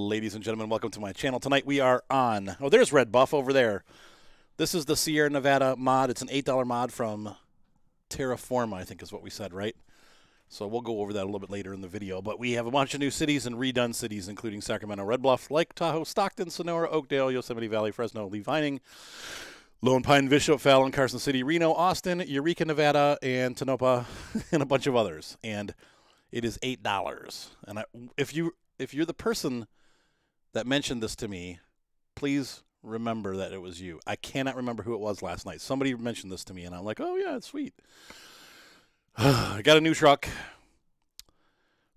Ladies and gentlemen, welcome to my channel. Tonight we are on, oh, there's Red Buff over there. This is the Seirra, Nevada mod. It's an $8 mod from Terraforma, I think is what we said, right? So we'll go over that a little bit later in the video. But we have a bunch of new cities and redone cities, including Sacramento, Red Bluff, Lake Tahoe, Stockton, Sonora, Oakdale, Yosemite Valley, Fresno, Lee Vining, Lone Pine, Bishop, Fallon, Carson City, Reno, Austin, Eureka, Nevada, and Tonopah, and a bunch of others. And it is $8. And if you're the person that mentioned this to me, please remember that it was you. I cannot remember who it was last night. Somebody mentioned this to me, and I'm like, oh, yeah, it's sweet. I got a new truck.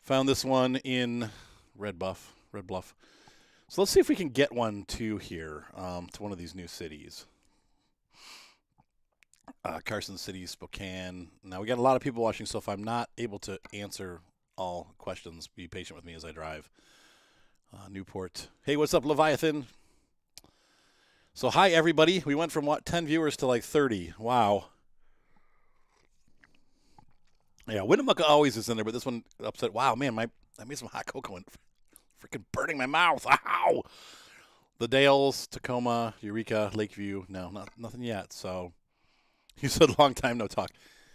Found this one in Red Bluff. So let's see if we can get one to here, to one of these new cities. Carson City, Spokane. Now, we got a lot of people watching, so if I'm not able to answer all questions, be patient with me as I drive. Newport. Hey, what's up, Leviathan? So, hi, everybody. We went from, what, 10 viewers to like 30. Wow. Yeah, Winnemucca always is in there, but this one upset. Wow, man, I made some hot cocoa and freaking burning my mouth. Ow! The Dales, Tacoma, Eureka, Lakeview. No, nothing yet. So, you said long time no talk.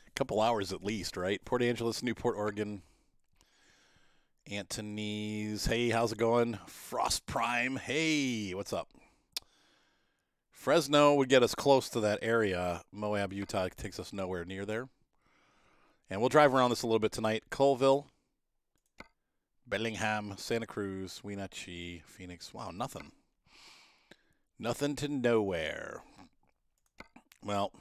A couple hours at least, right? Port Angeles, Newport, Oregon. Anthony's. Hey, how's it going? Frost Prime. Hey, what's up? Fresno would get us close to that area. Moab, Utah takes us nowhere near there. And we'll drive around this a little bit tonight. Colville, Bellingham, Santa Cruz, Wenatchee, Phoenix. Wow, nothing. Nothing to nowhere. Well,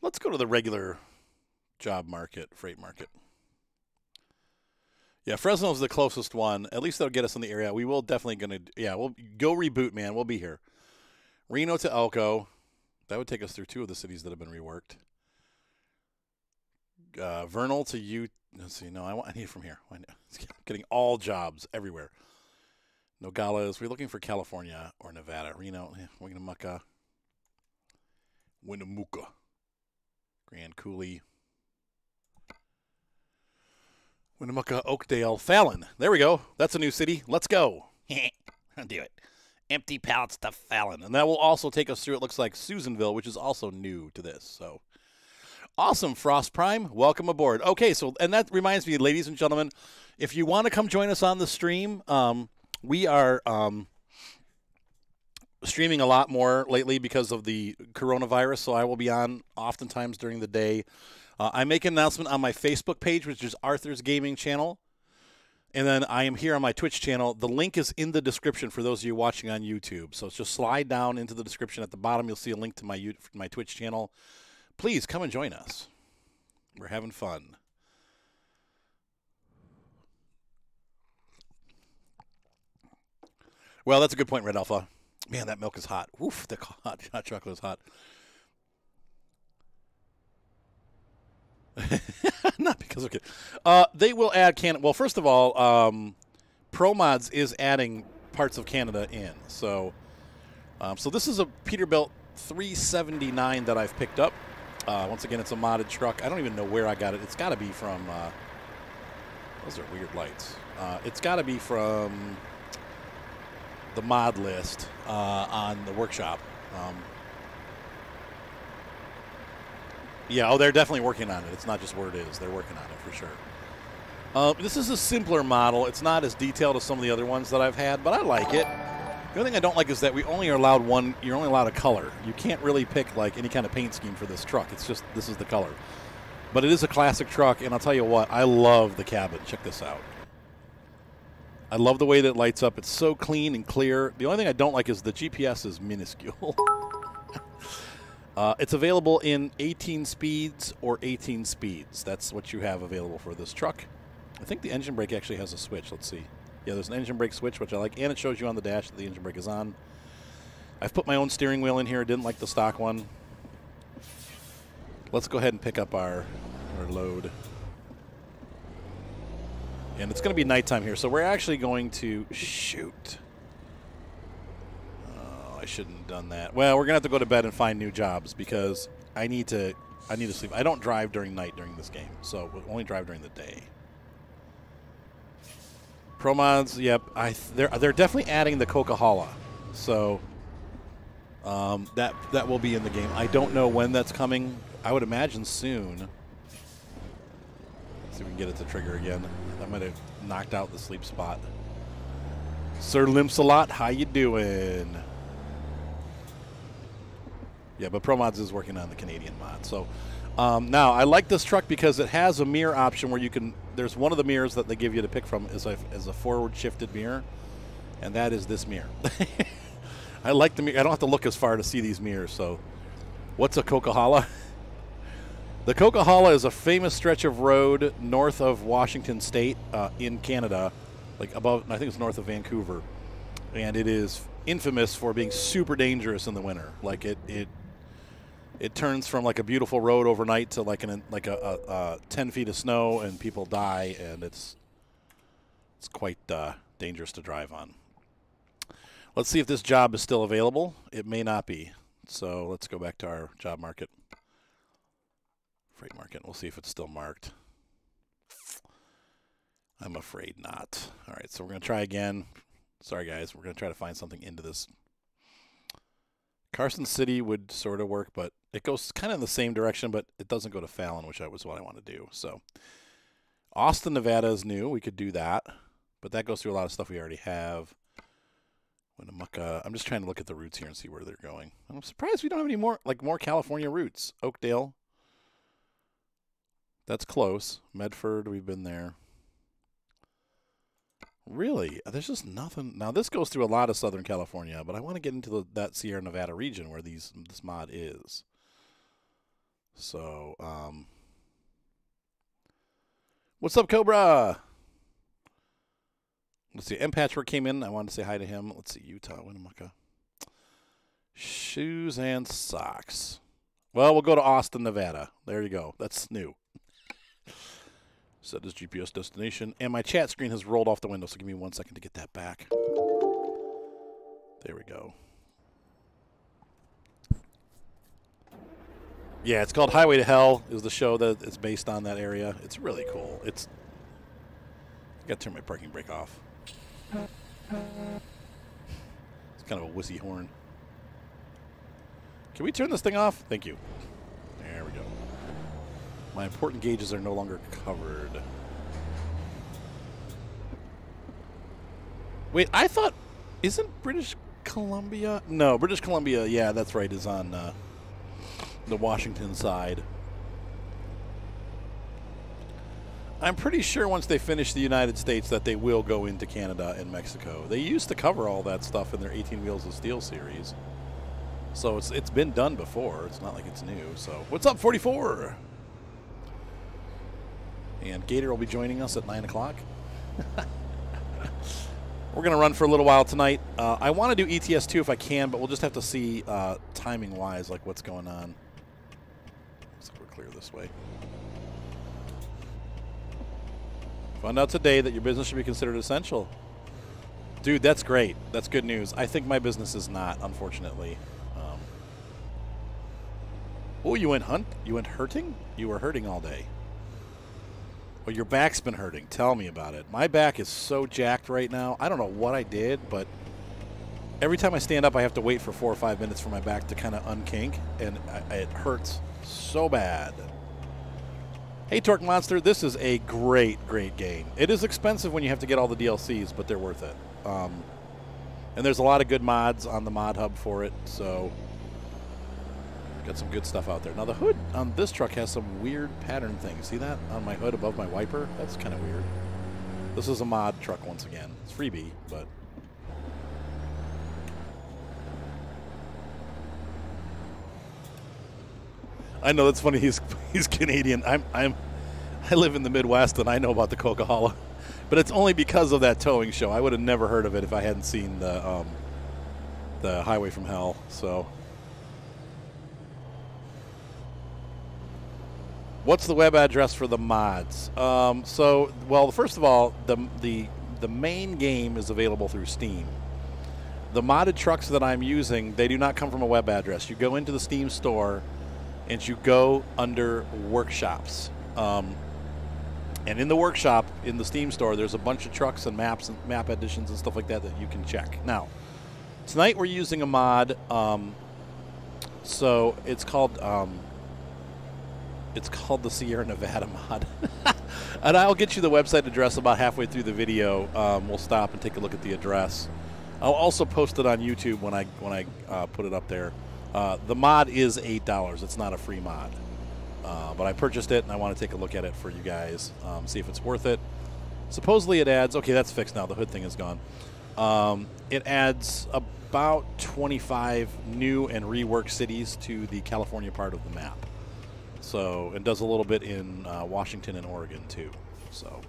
let's go to the regular job market, freight market. Yeah, Fresno's the closest one. At least that'll get us in the area. We will definitely going to, yeah, we'll go reboot, man. We'll be here. Reno to Elko. That would take us through two of the cities that have been reworked. Vernal to let's see. No, I need it from here. Getting all jobs everywhere. Nogales. We're looking for California or Nevada. Reno, Winnemucca. Grand Coulee. Winnemucca, Oakdale, Fallon. There we go. That's a new city. Let's go. I'll do it. Empty pallets to Fallon. And that will also take us through, it looks like, Susanville, which is also new to this. So, awesome, Frost Prime. Welcome aboard. Okay, so, and that reminds me, ladies and gentlemen, if you want to come join us on the stream, we are streaming a lot more lately because of the coronavirus, so I will be on oftentimes during the day. I make an announcement on my Facebook page, which is Arthur's Gaming Channel. And then I am here on my Twitch channel. The link is in the description for those of you watching on YouTube. So just slide down into the description at the bottom. You'll see a link to my Twitch channel. Please come and join us. We're having fun. Well, that's a good point, Red Alpha. Man, that milk is hot. Oof, the hot chocolate is hot. Not because of it. They will add Canada. Well, first of all, ProMods is adding parts of Canada in. So, so this is a Peterbilt 379 that I've picked up. Once again, it's a modded truck. I don't even know where I got it. It's got to be from. Those are weird lights. It's got to be from the mod list on the workshop. Yeah, oh, they're definitely working on it. It's not just where it is. They're working on it for sure. This is a simpler model. It's not as detailed as some of the other ones that I've had, but I like it. The only thing I don't like is that we only are allowed one. You're only allowed a color. You can't really pick like any kind of paint scheme for this truck. It's just this is the color. But it is a classic truck, and I'll tell you what, I love the cabin. Check this out. I love the way that it lights up. It's so clean and clear. The only thing I don't like is the GPS is minuscule. It's available in 18 speeds or 18 speeds. That's what you have available for this truck. I think the engine brake actually has a switch. Let's see. Yeah, there's an engine brake switch, which I like, and it shows you on the dash that the engine brake is on. I've put my own steering wheel in here. Didn't like the stock one. Let's go ahead and pick up our load. And it's going to be nighttime here, so we're actually going to shoot. I shouldn't have done that. Well, we're going to have to go to bed and find new jobs because I need to sleep. I don't drive during night during this game, so we'll only drive during the day. Pro mods, yep. They're definitely adding the Coquihalla, so that will be in the game. I don't know when that's coming. I would imagine soon. Let's see if we can get it to trigger again. That might have knocked out the sleep spot. Sir Limsalot, how you doing? Yeah, but Pro Mods is working on the Canadian mod. So now I like this truck because it has a mirror option where you can. There's one of the mirrors that they give you to pick from is a forward shifted mirror, and that is this mirror. I like the mirror. I don't have to look as far to see these mirrors. So, what's a Coquihalla? The Coquihalla is a famous stretch of road north of Washington State in Canada, like above. I think it's north of Vancouver, and it is infamous for being super dangerous in the winter. Like it turns from like a beautiful road overnight to like a 10 feet of snow and people die, and it's quite dangerous to drive on. Let's see if this job is still available. It may not be. So let's go back to our job market. Freight market. We'll see if it's still marked. I'm afraid not. All right, so we're going to try again. Sorry, guys. We're going to try to find something into this. Carson City would sort of work, but it goes kind of in the same direction, but it doesn't go to Fallon, which was what I want to do. So Austin, Nevada is new. We could do that, but that goes through a lot of stuff we already have. Winnemucca. I'm just trying to look at the routes here and see where they're going. I'm surprised we don't have any more California routes. Oakdale. That's close. Medford, we've been there. Really? There's just nothing. Now, this goes through a lot of Southern California, but I want to get into that Sierra Nevada region where this mod is. So, what's up, Cobra? Let's see. M. Patchwork came in. I wanted to say hi to him. Let's see. Utah, Winnemucca. Shoes and socks. Well, we'll go to Austin, Nevada. There you go. That's new. Set as GPS destination. And my chat screen has rolled off the window, so give me 1 second to get that back. There we go. Yeah, it's called Highway to Hell is the show that is based on that area. It's really cool. I got to turn my parking brake off. It's kind of a wussy horn. Can we turn this thing off? Thank you. There we go. My important gauges are no longer covered. Wait, I thought... Isn't British Columbia... No, British Columbia, yeah, that's right, is on the Washington side. I'm pretty sure once they finish the United States that they will go into Canada and Mexico. They used to cover all that stuff in their 18 Wheels of Steel series. So it's been done before. It's not like it's new. So what's up, 44? And Gator will be joining us at 9 o'clock. We're going to run for a little while tonight. I want to do ETS2 if I can, but we'll just have to see timing-wise, like what's going on. Looks like we're clear this way. Found out today that your business should be considered essential. Dude, that's great. That's good news. I think my business is not, unfortunately. Oh, you went hurting? You were hurting all day. Well, your back's been hurting. Tell me about it. My back is so jacked right now. I don't know what I did, but every time I stand up, I have to wait for 4 or 5 minutes for my back to kind of unkink, and it hurts so bad. Hey, Torque Monster, this is a great, great game. It is expensive when you have to get all the DLCs, but they're worth it. And there's a lot of good mods on the mod hub for it, so got some good stuff out there. Now, the hood on this truck has some weird pattern things. See that on my hood above my wiper? That's kind of weird. This is a mod truck once again. It's freebie, but... I know, that's funny. He's Canadian. I live in the Midwest, and I know about the Coquihalla. But it's only because of that towing show. I would have never heard of it if I hadn't seen the Highway from Hell, so... What's the web address for the mods? Well, first of all, the main game is available through Steam. The modded trucks that I'm using, they do not come from a web address. You go into the Steam store, and you go under workshops. And in the workshop, in the Steam store, there's a bunch of trucks and maps and map editions and stuff like that that you can check. Now, tonight we're using a mod. So it's called the Sierra Nevada mod. And I'll get you the website address about halfway through the video. We'll stop and take a look at the address. I'll also post it on YouTube when I put it up there. The mod is $8. It's not a free mod. But I purchased it, and I want to take a look at it for you guys, see if it's worth it. Supposedly it adds... Okay, that's fixed now. The hood thing is gone. It adds about 25 new and reworked cities to the California part of the map. So it does a little bit in Washington and Oregon, too. So...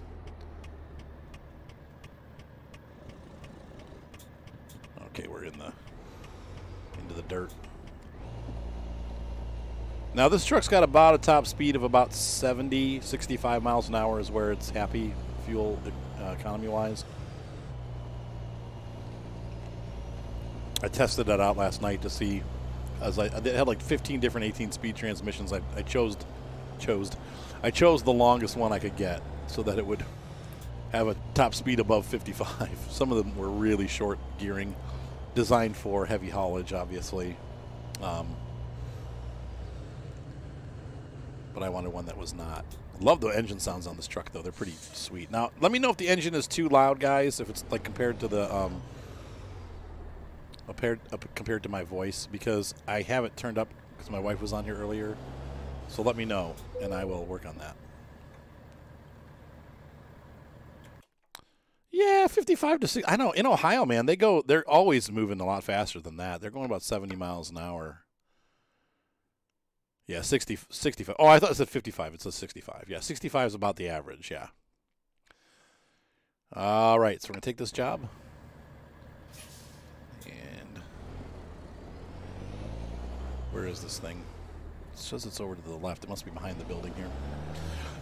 Okay, we're into the dirt. Now this truck's got about a top speed of about 70, 65 miles an hour is where it's happy fuel economy-wise. I tested that out last night to see, as I had like 15 different 18-speed transmissions. I chose the longest one I could get so that it would have a top speed above 55. Some of them were really short gearing, designed for heavy haulage, obviously. But I wanted one that was not. Love the engine sounds on this truck, though. They're pretty sweet. Now, let me know if the engine is too loud, guys, if it's like compared to the compared to my voice, because I have it turned up because my wife was on here earlier. So let me know, and I will work on that. Yeah, 55 to 60. I know in Ohio, man, they're always moving a lot faster than that. They're going about 70 miles an hour. Yeah, 65. Oh, I thought it said 55. It says 65. Yeah, 65 is about the average, yeah. All right, so we're going to take this job. And where is this thing? It says it's over to the left. It must be behind the building here.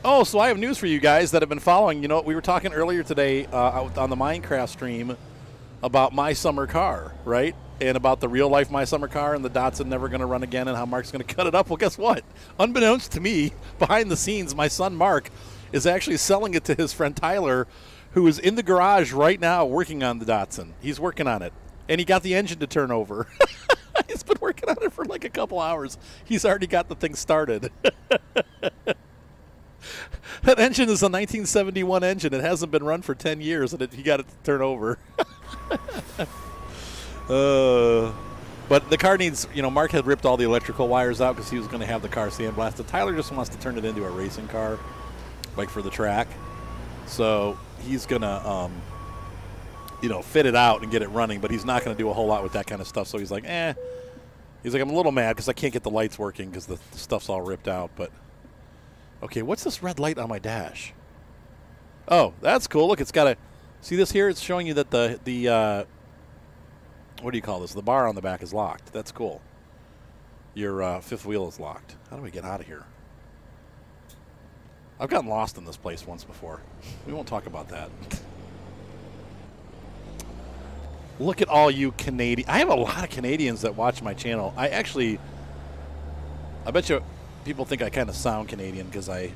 Oh, so I have news for you guys that have been following. You know, we were talking earlier today out on the Minecraft stream about my summer car, right? And about the real-life My Summer Car and the Datsun never going to run again and how Mark's going to cut it up. Well, guess what? Unbeknownst to me, behind the scenes, my son Mark is actually selling it to his friend Tyler, who is in the garage right now working on the Datsun. He's working on it. And he got the engine to turn over. He's been working on it for like a couple hours. He's already got the thing started. That engine is a 1971 engine. It hasn't been run for 10 years, and he got it to turn over. But the car needs, you know, Mark had ripped all the electrical wires out because he was going to have the car sandblasted. Tyler just wants to turn it into a racing car, like for the track. So he's going to, you know, fit it out and get it running, but he's not going to do a whole lot with that kind of stuff. So he's like, He's like, I'm a little mad because I can't get the lights working because the stuff's all ripped out. But, okay, what's this red light on my dash? Oh, that's cool. Look, it's got a, see this here? It's showing you that the what do you call this? The bar on the back is locked. That's cool. Your fifth wheel is locked. How do we get out of here? I've gotten lost in this place once before. We won't talk about that. Look at all you Canadian. I have a lot of Canadians that watch my channel. I bet you people think I kind of sound Canadian because I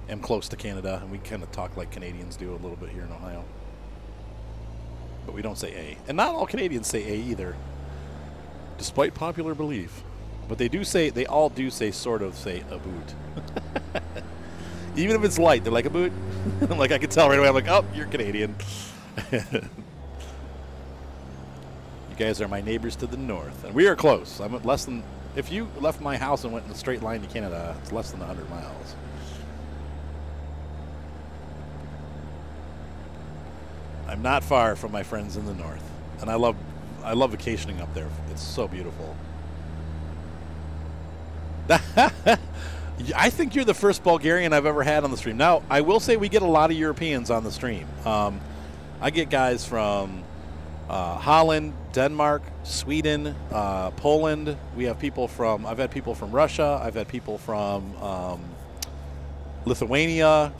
am close to Canada, and we kind of talk like Canadians do a little bit here in Ohio. But we don't say A. And not all Canadians say A either, despite popular belief. But they do say, they all do say, sort of say a boot. Even if it's light, they're like a boot. Like I can tell right away, I'm like, oh, you're Canadian. You guys are my neighbors to the north. And we are close. I'm at less than, if you left my house and went in a straight line to Canada, it's less than 100 miles. I'm not far from my friends in the north, and I love vacationing up there. It's so beautiful. I think you're the first Bulgarian I've ever had on the stream. Now, I will say we get a lot of Europeans on the stream. I get guys from Holland, Denmark, Sweden, Poland. We have people from, I've had people from Russia. I've had people from Lithuania.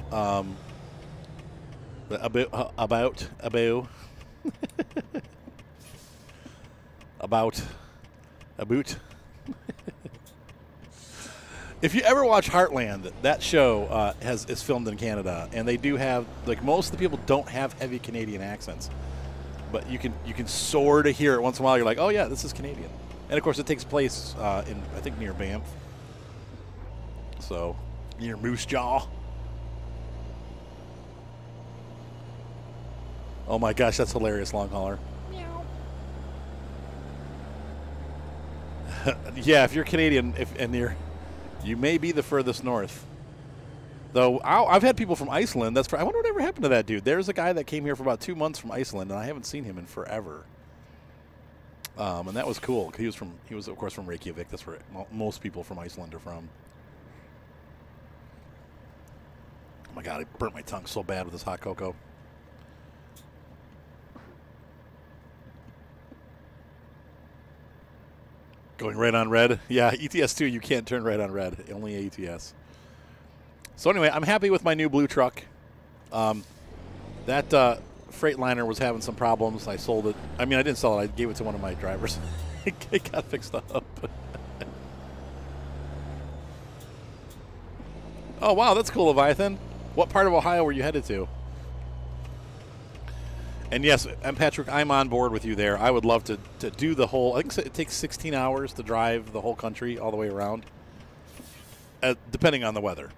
About If you ever watch Heartland, that show is filmed in Canada, and they do have, like, most of the people don't have heavy Canadian accents, but you can sort of hear it once in a while. You're like, oh yeah, this is Canadian, and of course it takes place in, I think, near Banff, so near Moose Jaw. Oh my gosh, that's hilarious, long hauler. Meow. Yeah, if you're Canadian, you may be the furthest north. Though I've had people from Iceland. I wonder what ever happened to that dude. There's a guy that came here for about 2 months from Iceland, and I haven't seen him in forever. And that was cool. He was of course from Reykjavik. That's where most people from Iceland are from. Oh my God, I burnt my tongue so bad with this hot cocoa. Going right on red. Yeah, ETS2, you can't turn right on red. Only ATS. So anyway, I'm happy with my new blue truck. That Freightliner was having some problems. I sold it. I mean, I didn't sell it. I gave it to one of my drivers. It got fixed up. Oh, wow, that's cool, Leviathan. What part of Ohio were you headed to? And yes, and Patrick, I'm on board with you there. I would love to do the whole, I think it takes 16 hours to drive the whole country all the way around, depending on the weather.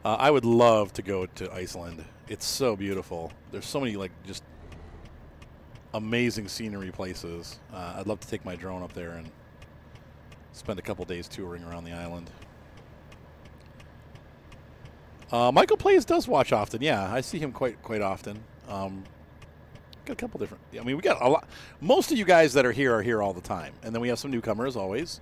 I would love to go to Iceland. It's so beautiful. There's so many, like, just amazing scenery places. I'd love to take my drone up there and spend a couple days touring around the island. Michael Plays does watch often. Yeah, I see him quite often. Got a couple different. I mean, we got a lot. Most of you guys that are here all the time, and then we have some newcomers always.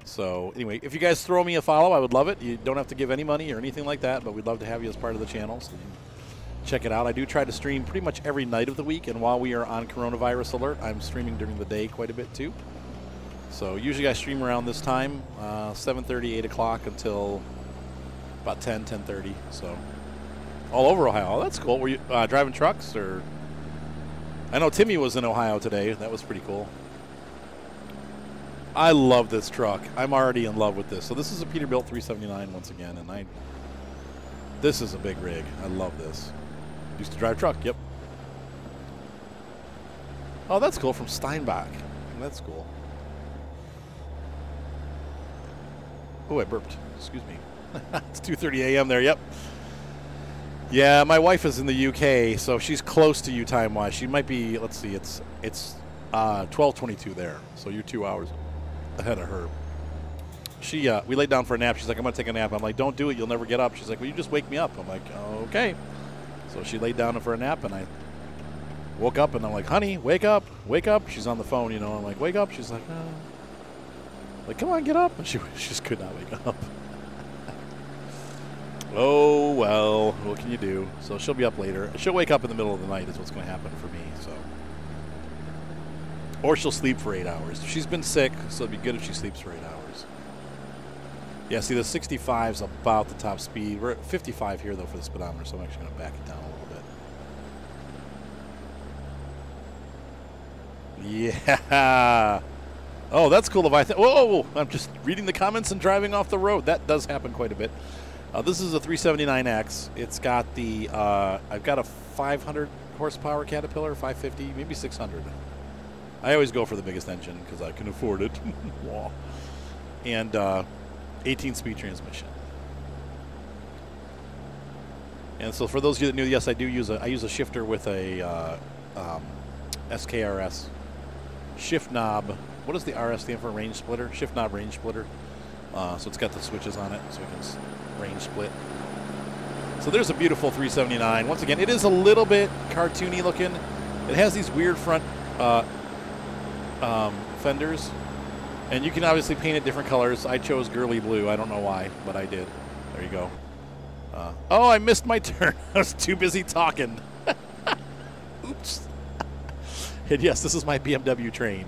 So anyway, if you guys throw me a follow, I would love it. You don't have to give any money or anything like that, but we'd love to have you as part of the channel. So you can check it out. I do try to stream pretty much every night of the week, and while we are on coronavirus alert, I'm streaming during the day quite a bit too. So usually I stream around this time, 7:30, 8 o'clock until about 10:30. So all over Ohio. Oh, that's cool. Were you driving trucks or? I know Timmy was in Ohio today. That was pretty cool. I love this truck. I'm already in love with this. So this is a Peterbilt 379 once again, and this is a big rig. I love this. Used to drive truck. Yep. Oh, that's cool, from Steinbach. That's cool. Oh, I burped. Excuse me. It's 2:30 a.m. there. Yep. Yeah, my wife is in the UK, so she's close to you time-wise. She might be, let's see, it's 12:22 there, so you're 2 hours ahead of her. We laid down for a nap. She's like, I'm going to take a nap. I'm like, don't do it. You'll never get up. She's like, well, you just wake me up. I'm like, okay. So she laid down for a nap, and I woke up, and I'm like, honey, wake up, wake up. She's on the phone, you know. I'm like, wake up. She's like, oh. Like, come on, get up. And she just could not wake up. Oh, well, what can you do? So she'll be up later. She'll wake up in the middle of the night is what's going to happen for me. So, or she'll sleep for 8 hours. She's been sick, so it'd be good if she sleeps for 8 hours. Yeah, see, the 65 is about the top speed. We're at 55 here, though, for the speedometer, so I'm actually going to back it down a little bit. Yeah. Oh, that's cool. If I think, whoa, I'm just reading the comments and driving off the road. That does happen quite a bit. This is a 379X. It's got the, I've got a 500 horsepower Caterpillar, 550, maybe 600. I always go for the biggest engine because I can afford it. And 18-speed transmission. And so for those of you that knew, yes, I use a shifter with a SKRS shift knob. What does the RS stand for? Range splitter? Shift knob range splitter. So it's got the switches on it, so we can range split. So there's a beautiful 379. Once again, it is a little bit cartoony looking. It has these weird front fenders, and you can obviously paint it different colors. I chose girly blue. I don't know why, but I did. There you go. Oh, I missed my turn. I was too busy talking. Oops. And yes, this is my BMW train.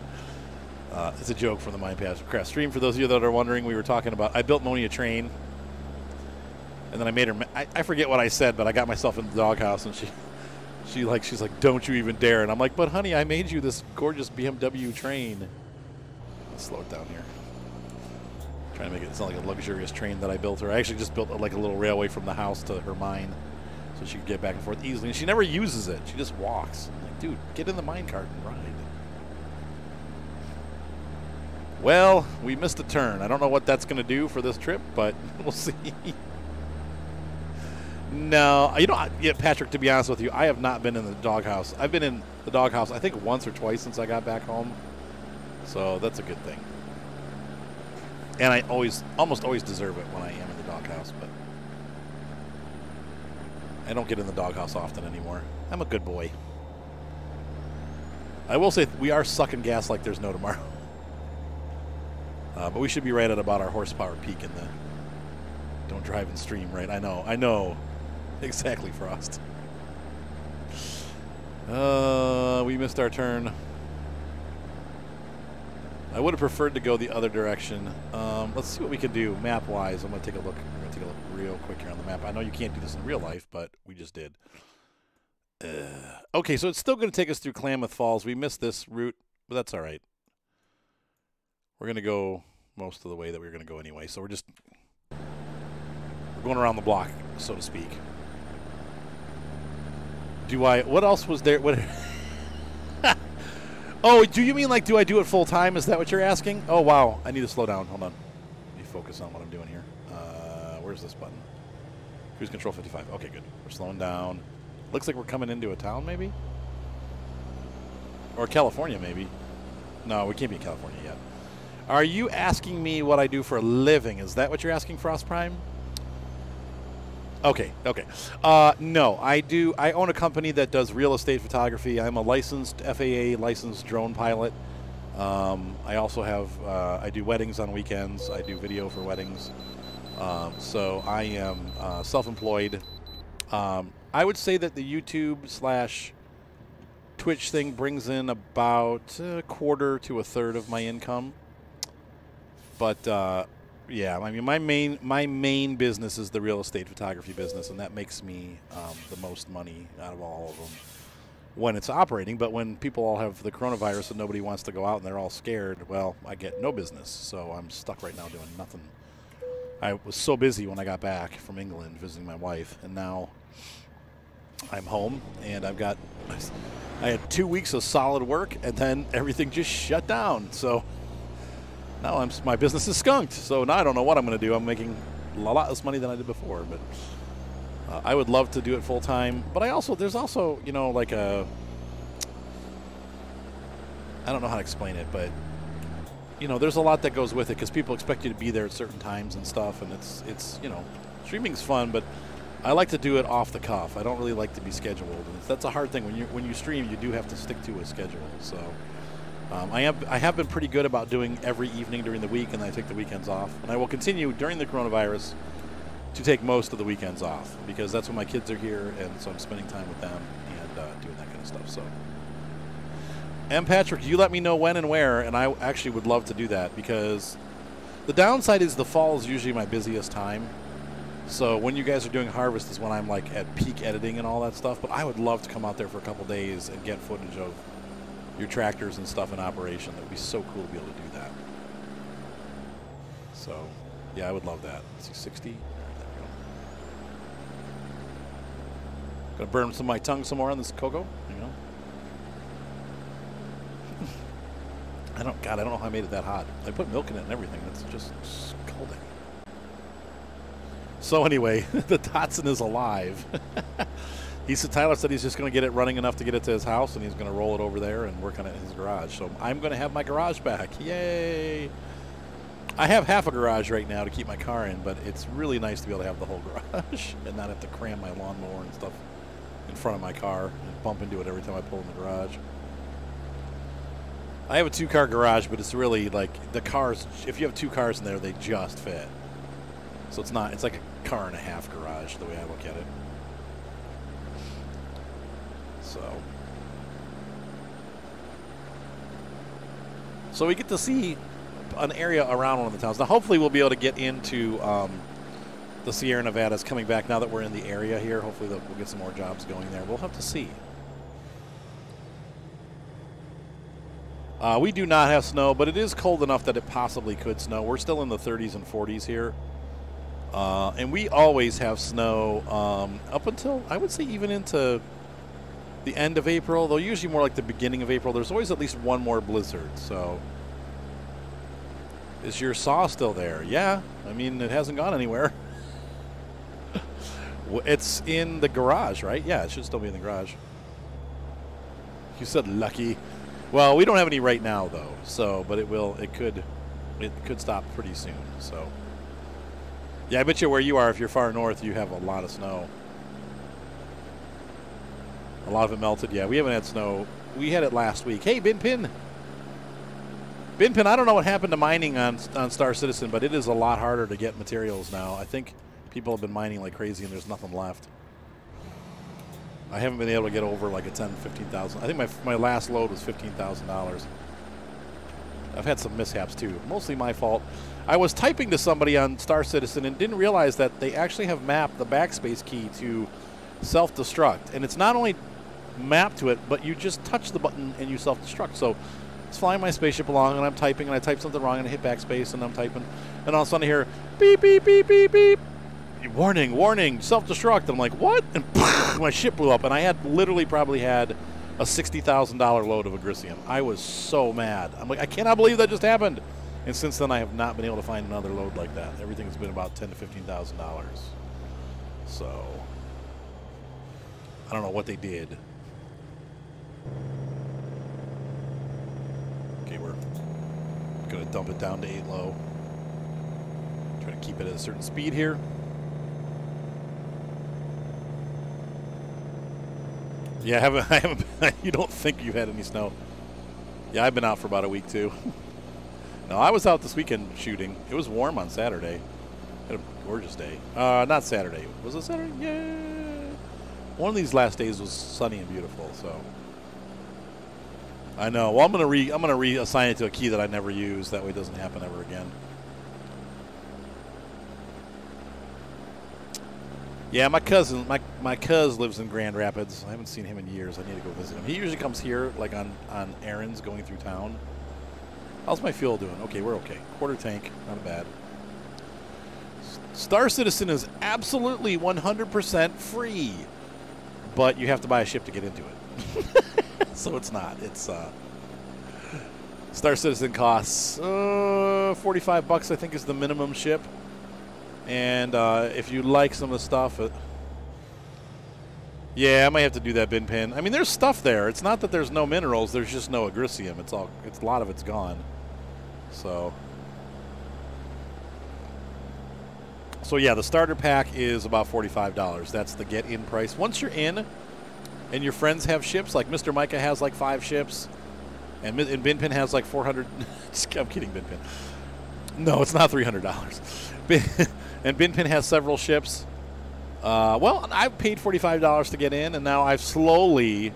It's a joke from the Minecraft stream. For those of you that are wondering, we were talking about, I built Moni a train, and then I made her, I forget what I said, but I got myself in the doghouse, and she's like, don't you even dare. And I'm like, but honey, I made you this gorgeous BMW train. Let's slow it down here. Trying to make it sound like a luxurious train that I built her. I actually just built like a little railway from the house to her mine so she could get back and forth easily. And she never uses it. She just walks. I'm like, dude, get in the minecart and ride. Well, we missed a turn. I don't know what that's going to do for this trip, but we'll see. No, you know, yeah, Patrick, to be honest with you, I have not been in the doghouse. I've been in the doghouse, I think, once or twice since I got back home. So that's a good thing. And I almost always deserve it when I am in the doghouse, but I don't get in the doghouse often anymore. I'm a good boy. I will say we are sucking gas like there's no tomorrow. But we should be right at about our horsepower peak in the don't drive and stream, right? I know. Exactly, Frost. We missed our turn. I would have preferred to go the other direction. Let's see what we can do map-wise. I'm going to take a look. I'm going to take a look real quick here on the map. I know you can't do this in real life, but we just did. Okay, so it's still going to take us through Klamath Falls. We missed this route, but that's all right. We're going to go most of the way that we were going to go anyway. So we're going around the block, so to speak. What else was there? What? Oh, do you mean like, do I do it full time? Is that what you're asking? Oh, wow. I need to slow down. Hold on. Let me focus on what I'm doing here. Where's this button? Cruise control 55. Okay, good. We're slowing down. Looks like we're coming into a town, maybe? Or California, maybe. No, we can't be in California yet. Are you asking me what I do for a living? Is that what you're asking, Frost Prime? Okay. No, I own a company that does real estate photography. I'm a licensed FAA licensed drone pilot. I also have I do weddings on weekends. I do video for weddings. So I am self-employed. I would say that the YouTube / Twitch thing brings in about a quarter to a third of my income. But yeah, I mean, my main business is the real estate photography business, and that makes me the most money out of all of them when it's operating. But when people all have the coronavirus and nobody wants to go out and they're all scared, well, I get no business. So I'm stuck right now doing nothing. I was so busy when I got back from England visiting my wife, and now I'm home, and I had 2 weeks of solid work, and then everything just shut down. So now my business is skunked, so now I don't know what I'm going to do. I'm making a lot less money than I did before, but I would love to do it full time. But there's also, you know, like I don't know how to explain it, but you know, there's a lot that goes with it because people expect you to be there at certain times and stuff, and it's you know, streaming's fun, but I like to do it off the cuff. I don't really like to be scheduled, and that's a hard thing when you stream. You do have to stick to a schedule, so. I have been pretty good about doing every evening during the week, and I take the weekends off. And I will continue during the coronavirus to take most of the weekends off because that's when my kids are here, and so I'm spending time with them and doing that kind of stuff. So, and Patrick, you let me know when and where, and I actually would love to do that because the downside is the fall is usually my busiest time. So when you guys are doing harvest is when I'm like at peak editing and all that stuff. But I would love to come out there for a couple days and get footage of your tractors and stuff in operation. That would be so cool to be able to do that. So, yeah, I would love that. Let's see, 60. There we go. Gonna burn some of my tongue some more on this cocoa, you know. I don't know how I made it that hot. I put milk in it and everything. It's just scalding. So anyway, the Datsun is alive. Tyler said he's just going to get it running enough to get it to his house, and he's going to roll it over there and work on it in his garage. So I'm going to have my garage back. Yay! I have half a garage right now to keep my car in, but it's really nice to be able to have the whole garage and not have to cram my lawnmower and stuff in front of my car and bump into it every time I pull in the garage. I have a 2-car garage, but it's really like the cars, if you have 2 cars in there, they just fit. So it's like a car and a half garage the way I look at it. So we get to see an area around one of the towns. Now, hopefully we'll be able to get into the Sierra Nevadas coming back now that we're in the area here. Hopefully we'll get some more jobs going there. We'll have to see. We do not have snow, but it is cold enough that it possibly could snow. We're still in the 30s and 40s here. And we always have snow up until, I would say, even into the end of April, though usually more like the beginning of April. There's always at least one more blizzard. So is your saw still there? Yeah. I mean, it hasn't gone anywhere. It's in the garage, right? Yeah, it should still be in the garage. You said lucky. Well, we don't have any right now, though. So, but it could stop pretty soon. So, yeah, I bet you where you are, if you're far north, you have a lot of snow. A lot of it melted. Yeah, we haven't had snow. We had it last week. Hey, Binpin. Binpin, I don't know what happened to mining on Star Citizen, but it is a lot harder to get materials now. I think people have been mining like crazy, and there's nothing left. I haven't been able to get over like a 10, 15,000. I think my last load was $15,000. I've had some mishaps too, mostly my fault. I was typing to somebody on Star Citizen and didn't realize that they actually have mapped the backspace key to self-destruct, and it's not only mapped to it, but you just touch the button and you self-destruct. So it's flying my spaceship along, and I'm typing, and I type something wrong, and I hit backspace, and I'm typing, and all of a sudden I hear beep, beep, beep, beep, beep. Warning, warning, self-destruct. I'm like, what? And my ship blew up, and I had literally probably had a $60,000 load of agricium. I was so mad. I'm like, I cannot believe that just happened. And since then, I have not been able to find another load like that. Everything's been about $10,000 to $15,000. So I don't know what they did. Okay, we're gonna dump it down to 8 low. Try to keep it at a certain speed here. Yeah, I haven't. You don't think you've had any snow? Yeah, I've been out for about a week too. No, I was out this weekend shooting. It was warm on Saturday. Had a gorgeous day. Not Saturday. Was it Saturday? Yeah. One of these last days was sunny and beautiful. So I know. Well, I'm gonna reassign it to a key that I never use. That way, it doesn't happen ever again. Yeah, my cousin lives in Grand Rapids. I haven't seen him in years. I need to go visit him. He usually comes here like on errands going through town. How's my fuel doing? Okay, we're okay. Quarter tank, not bad. Star Citizen is absolutely 100% free, but you have to buy a ship to get into it. So it's not. It's Star Citizen costs $45, I think, is the minimum ship. And if you like some of the stuff, yeah, I might have to do that, Binpin. I mean, there's stuff there. It's not that there's no minerals. There's just no agricium. It's a lot of it's gone. So yeah, the starter pack is about $45. That's the get-in price. Once you're in, and your friends have ships, like Mr. Micah has like 5 ships, and Binpin has like 400. I'm kidding, Binpin. No, it's not $300. And Binpin has several ships. Well, I paid $45 to get in, and now I've slowly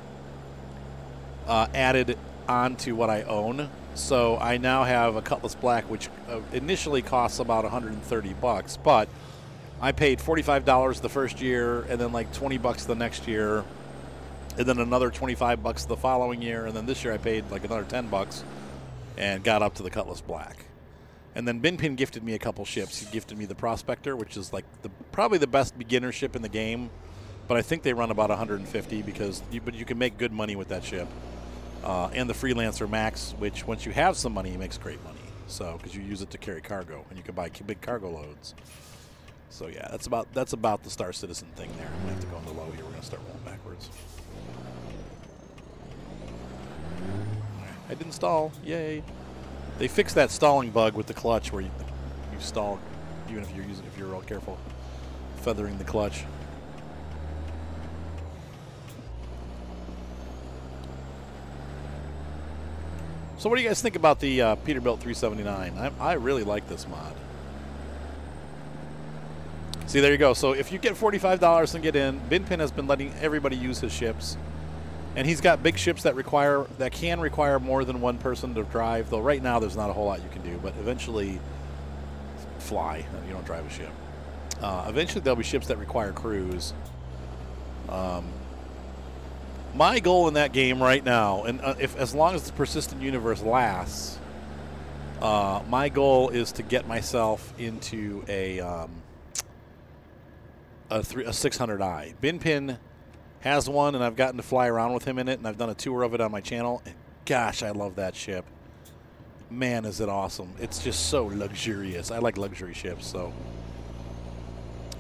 added on to what I own. So I now have a Cutlass Black, which initially costs about $130, but I paid $45 the first year, and then like $20 the next year, and then another $25 the following year, and then this year I paid like another $10 and got up to the Cutlass Black. And then Binpin gifted me a couple ships. He gifted me the Prospector, which is like probably the best beginner ship in the game, but I think they run about 150 but you can make good money with that ship. And the Freelancer Max, which once you have some money, makes great money. So because you use it to carry cargo, and you can buy big cargo loads. So yeah, that's about the Star Citizen thing there. I'm gonna have to go into low here. We're gonna start rolling backwards. I didn't stall. Yay. They fixed that stalling bug with the clutch where you stall even if you're real careful feathering the clutch. So what do you guys think about the Peterbilt 379? I really like this mod. See, there you go. So if you get $45 and get in, Binpin has been letting everybody use his ships. And he's got big ships that can require more than one person to drive, though right now there's not a whole lot you can do, but eventually fly. You don't drive a ship. Eventually there'll be ships that require crews. My goal in that game right now, and if as long as the persistent universe lasts, my goal is to get myself into a 600i. Binpin has one, and I've gotten to fly around with him in it, and I've done a tour of it on my channel. And gosh, I love that ship. Man, is it awesome. It's just so luxurious. I like luxury ships, so.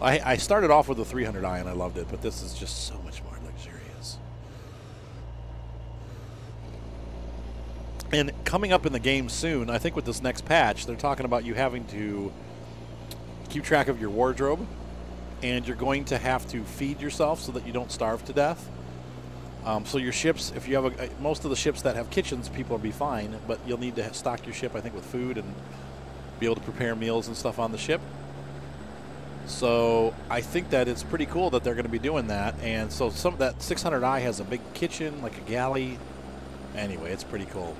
I started off with a 300i, and I loved it, but this is just so much more luxurious. And coming up in the game soon, I think with this next patch, they're talking about you having to keep track of your wardrobe, and you're going to have to feed yourself so that you don't starve to death. So your ships, if you have most of the ships that have kitchens, people will be fine, but you'll need to stock your ship, I think, with food and be able to prepare meals and stuff on the ship. So I think that it's pretty cool that they're going to be doing that. And so some of that 600i has a big kitchen, like a galley. Anyway, it's pretty cool.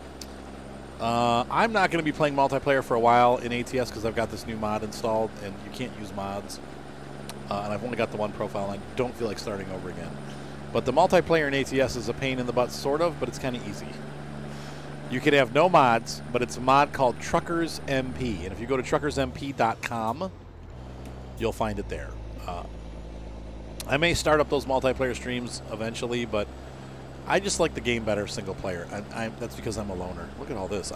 I'm not going to be playing multiplayer for a while in ATS because I've got this new mod installed, and you can't use mods. And I've only got the one profile, and I don't feel like starting over again. But the multiplayer in ATS is a pain in the butt, sort of, but it's kind of easy. You could have no mods, but it's a mod called Truckers MP. And if you go to truckersmp.com, you'll find it there. I may start up those multiplayer streams eventually, but I just like the game better single player. That's because I'm a loner. Look at all this.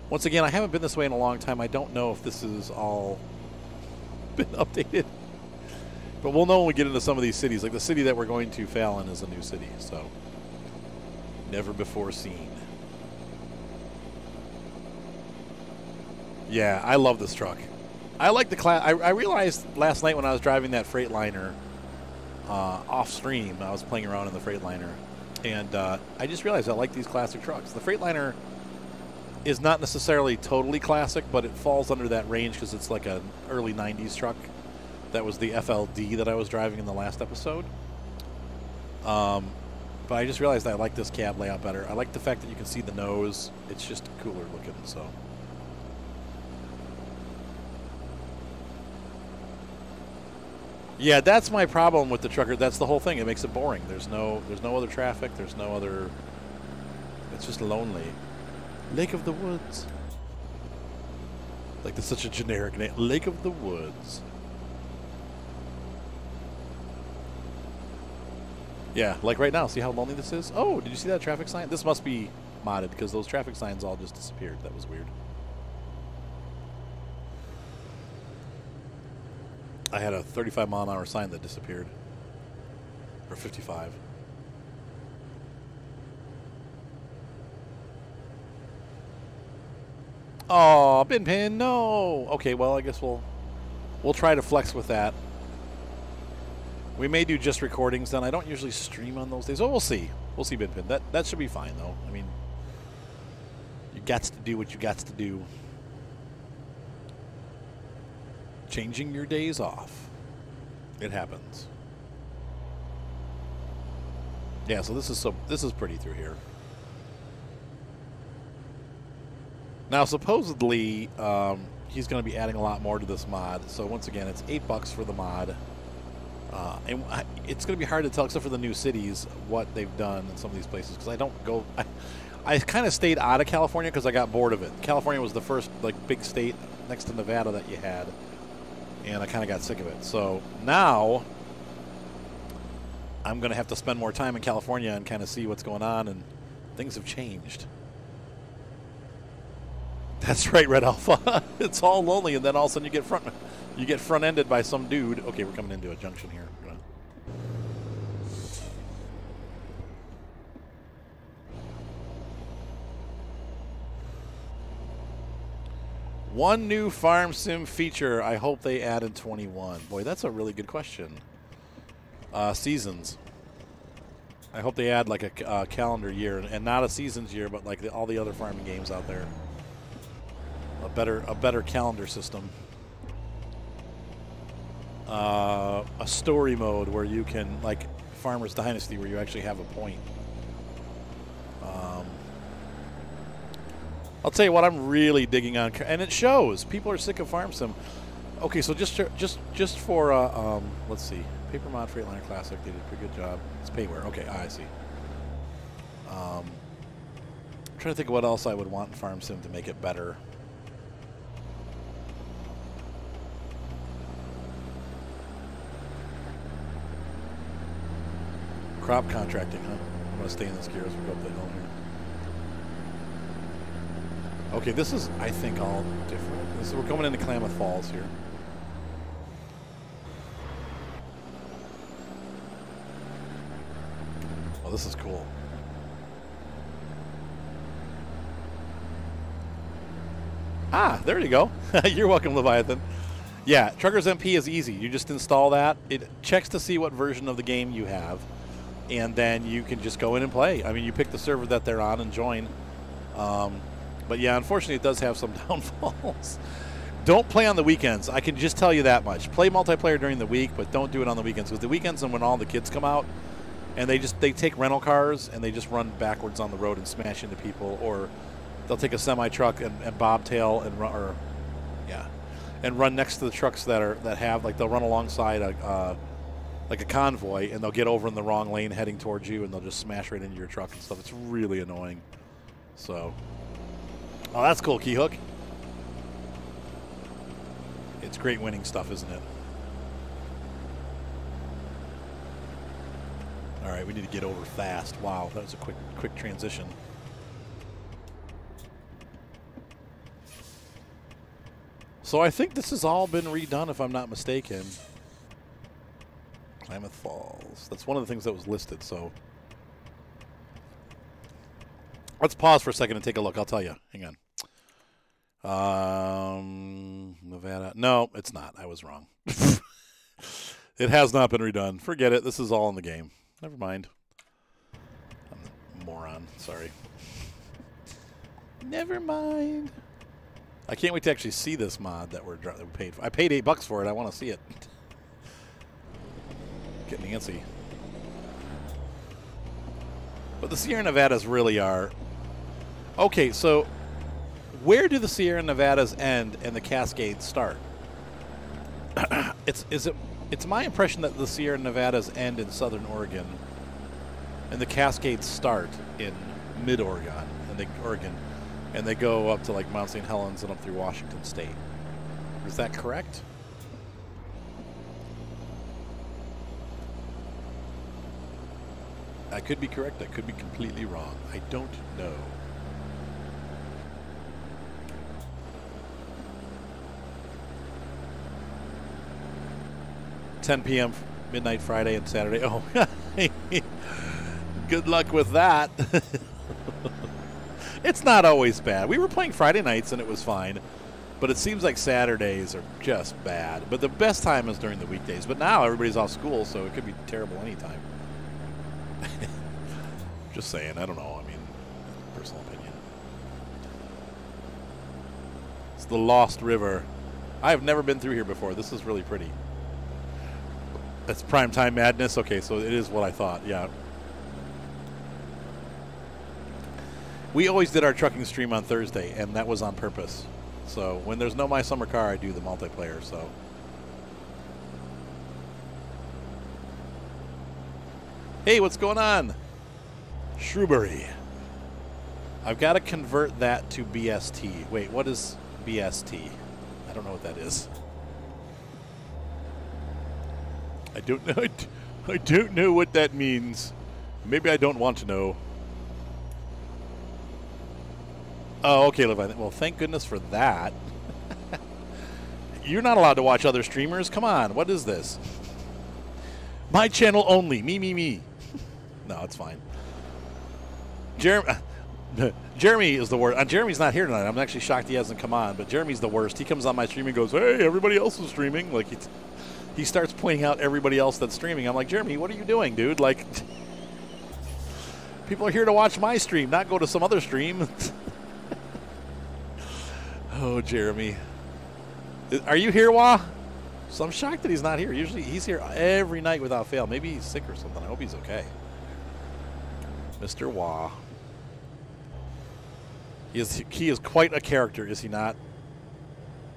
Once again, I haven't been this way in a long time. I don't know if this is all been updated. But we'll know when we get into some of these cities. Like the city that we're going to, Fallon, is a new city, so never before seen. Yeah, I love this truck. I like the class. I realized last night when I was driving that Freightliner off stream, I was playing around in the Freightliner, and I just realized I like these classic trucks. The Freightliner is not necessarily totally classic, but it falls under that range because it's like an early 90s truck. That was the FLD that I was driving in the last episode. But I just realized I like this cab layout better. I like the fact that you can see the nose. It's just cooler looking, so. Yeah, that's my problem with the trucker. That's the whole thing. It makes it boring. There's no other traffic. There's no other. It's just lonely. Lake of the Woods. Like, that's such a generic name. Lake of the Woods. Yeah, like right now. See how lonely this is? Oh, did you see that traffic sign? This must be modded because those traffic signs all just disappeared. That was weird. I had a 35-mile-an-hour sign that disappeared. Or 55. Oh, Binpin, no. Okay, well, I guess we'll try to flex with that. We may do just recordings then. I don't usually stream on those days. Oh, we'll see. We'll see, Binpin. That should be fine, though. I mean, you gots to do what you gots to do. Changing your days off. It happens. Yeah, so this is pretty through here. Now, supposedly, he's going to be adding a lot more to this mod. So once again, it's $8 for the mod. And it's going to be hard to tell, except for the new cities, what they've done in some of these places. Because I don't go... I kind of stayed out of California because I got bored of it. California was the first big state next to Nevada that you had. And I kind of got sick of it. So now I'm going to have to spend more time in California and kind of see what's going on. And things have changed. That's right, Red Alpha. It's all lonely, and then all of a sudden you get front-ended by some dude. Okay, we're coming into a junction here. One new farm sim feature I hope they add in 21. Boy, that's a really good question. Seasons. I hope they add like a calendar year, and not a seasons year, but like all the other farming games out there. A better calendar system. A story mode where you can, like Farmer's Dynasty, where you actually have a point. I'll tell you what I'm really digging on, and it shows. People are sick of Farm Sim. Okay, so just for let's see, Paper Mod Freightliner Classic, they did a pretty good job. It's payware. Okay, I see. I'm trying to think of what else I would want in Farm Sim to make it better. Crop contracting, huh? I'm going to stay in this gear as we go up the hill here. Okay, this is, I think, all different. We're coming into Klamath Falls here. Oh, this is cool. Ah, there you go. You're welcome, Leviathan. Yeah, Truckers MP is easy. You just install that. It checks to see what version of the game you have, and then you can just go in and play. I mean, you pick the server that they're on and join. But yeah, unfortunately, it does have some downfalls. Don't play on the weekends. I can just tell you that much. Play multiplayer during the week, but don't do it on the weekends. Because the weekends and when all the kids come out, and they take rental cars and they just run backwards on the road and smash into people, or they'll take a semi truck and bobtail and run, and run next to the trucks that have like they'll run alongside like a convoy, and they'll get over in the wrong lane heading towards you, and they'll just smash right into your truck and stuff. It's really annoying. So, oh, that's cool, Keyhook. It's great winning stuff, isn't it? All right, we need to get over fast. Wow, that was a quick transition. So I think this has all been redone, if I'm not mistaken. Klamath Falls. That's one of the things that was listed, so. Let's pause for a second and take a look. I'll tell you. Hang on. Nevada. No, it's not. I was wrong. It has not been redone. Forget it. This is all in the game. Never mind. I'm a moron. Sorry. Never mind. I can't wait to actually see this mod that we paid for. I paid $8 for it. I want to see it. Getting antsy. But the Sierra Nevadas really are. Okay, so where do the Sierra Nevadas end and the Cascades start? It's my impression that the Sierra Nevadas end in southern Oregon and the Cascades start in mid-Oregon and they go up to like Mount St. Helens and up through Washington State. Is that correct? I could be correct. I could be completely wrong. I don't know. $10 p.m. midnight Friday and Saturday. Oh, good luck with that. It's not always bad. We were playing Friday nights and it was fine, but it seems like Saturdays are just bad. But the best time is during the weekdays. But now everybody's off school, so it could be terrible anytime. Just saying. I don't know. I mean, personal opinion. It's the Lost River. I have never been through here before. This is really pretty. That's primetime madness. Okay, so it is what I thought. Yeah. We always did our trucking stream on Thursday, and that was on purpose. So when there's no My Summer Car, I do the multiplayer. So. Hey, what's going on? Shrewsbury. I've got to convert that to BST. Wait, what is BST? I don't know what that is. I don't know. I don't know what that means. Maybe I don't want to know. Oh, okay, Levi. Well, thank goodness for that. You're not allowed to watch other streamers. Come on. What is this? My channel only. Me. No, it's fine. Jeremy is the worst. Jeremy's not here tonight. I'm actually shocked he hasn't come on, but Jeremy's the worst. He comes on my stream and goes, hey, everybody else is streaming. Like, he starts pointing out everybody else that's streaming. I'm like, Jeremy, what are you doing, dude? Like, people are here to watch my stream, not go to some other stream. Oh, Jeremy. Are you here, Wah? So I'm shocked that he's not here. Usually he's here every night without fail. Maybe he's sick or something. I hope he's okay. Mr. Wah. He is quite a character, is he not?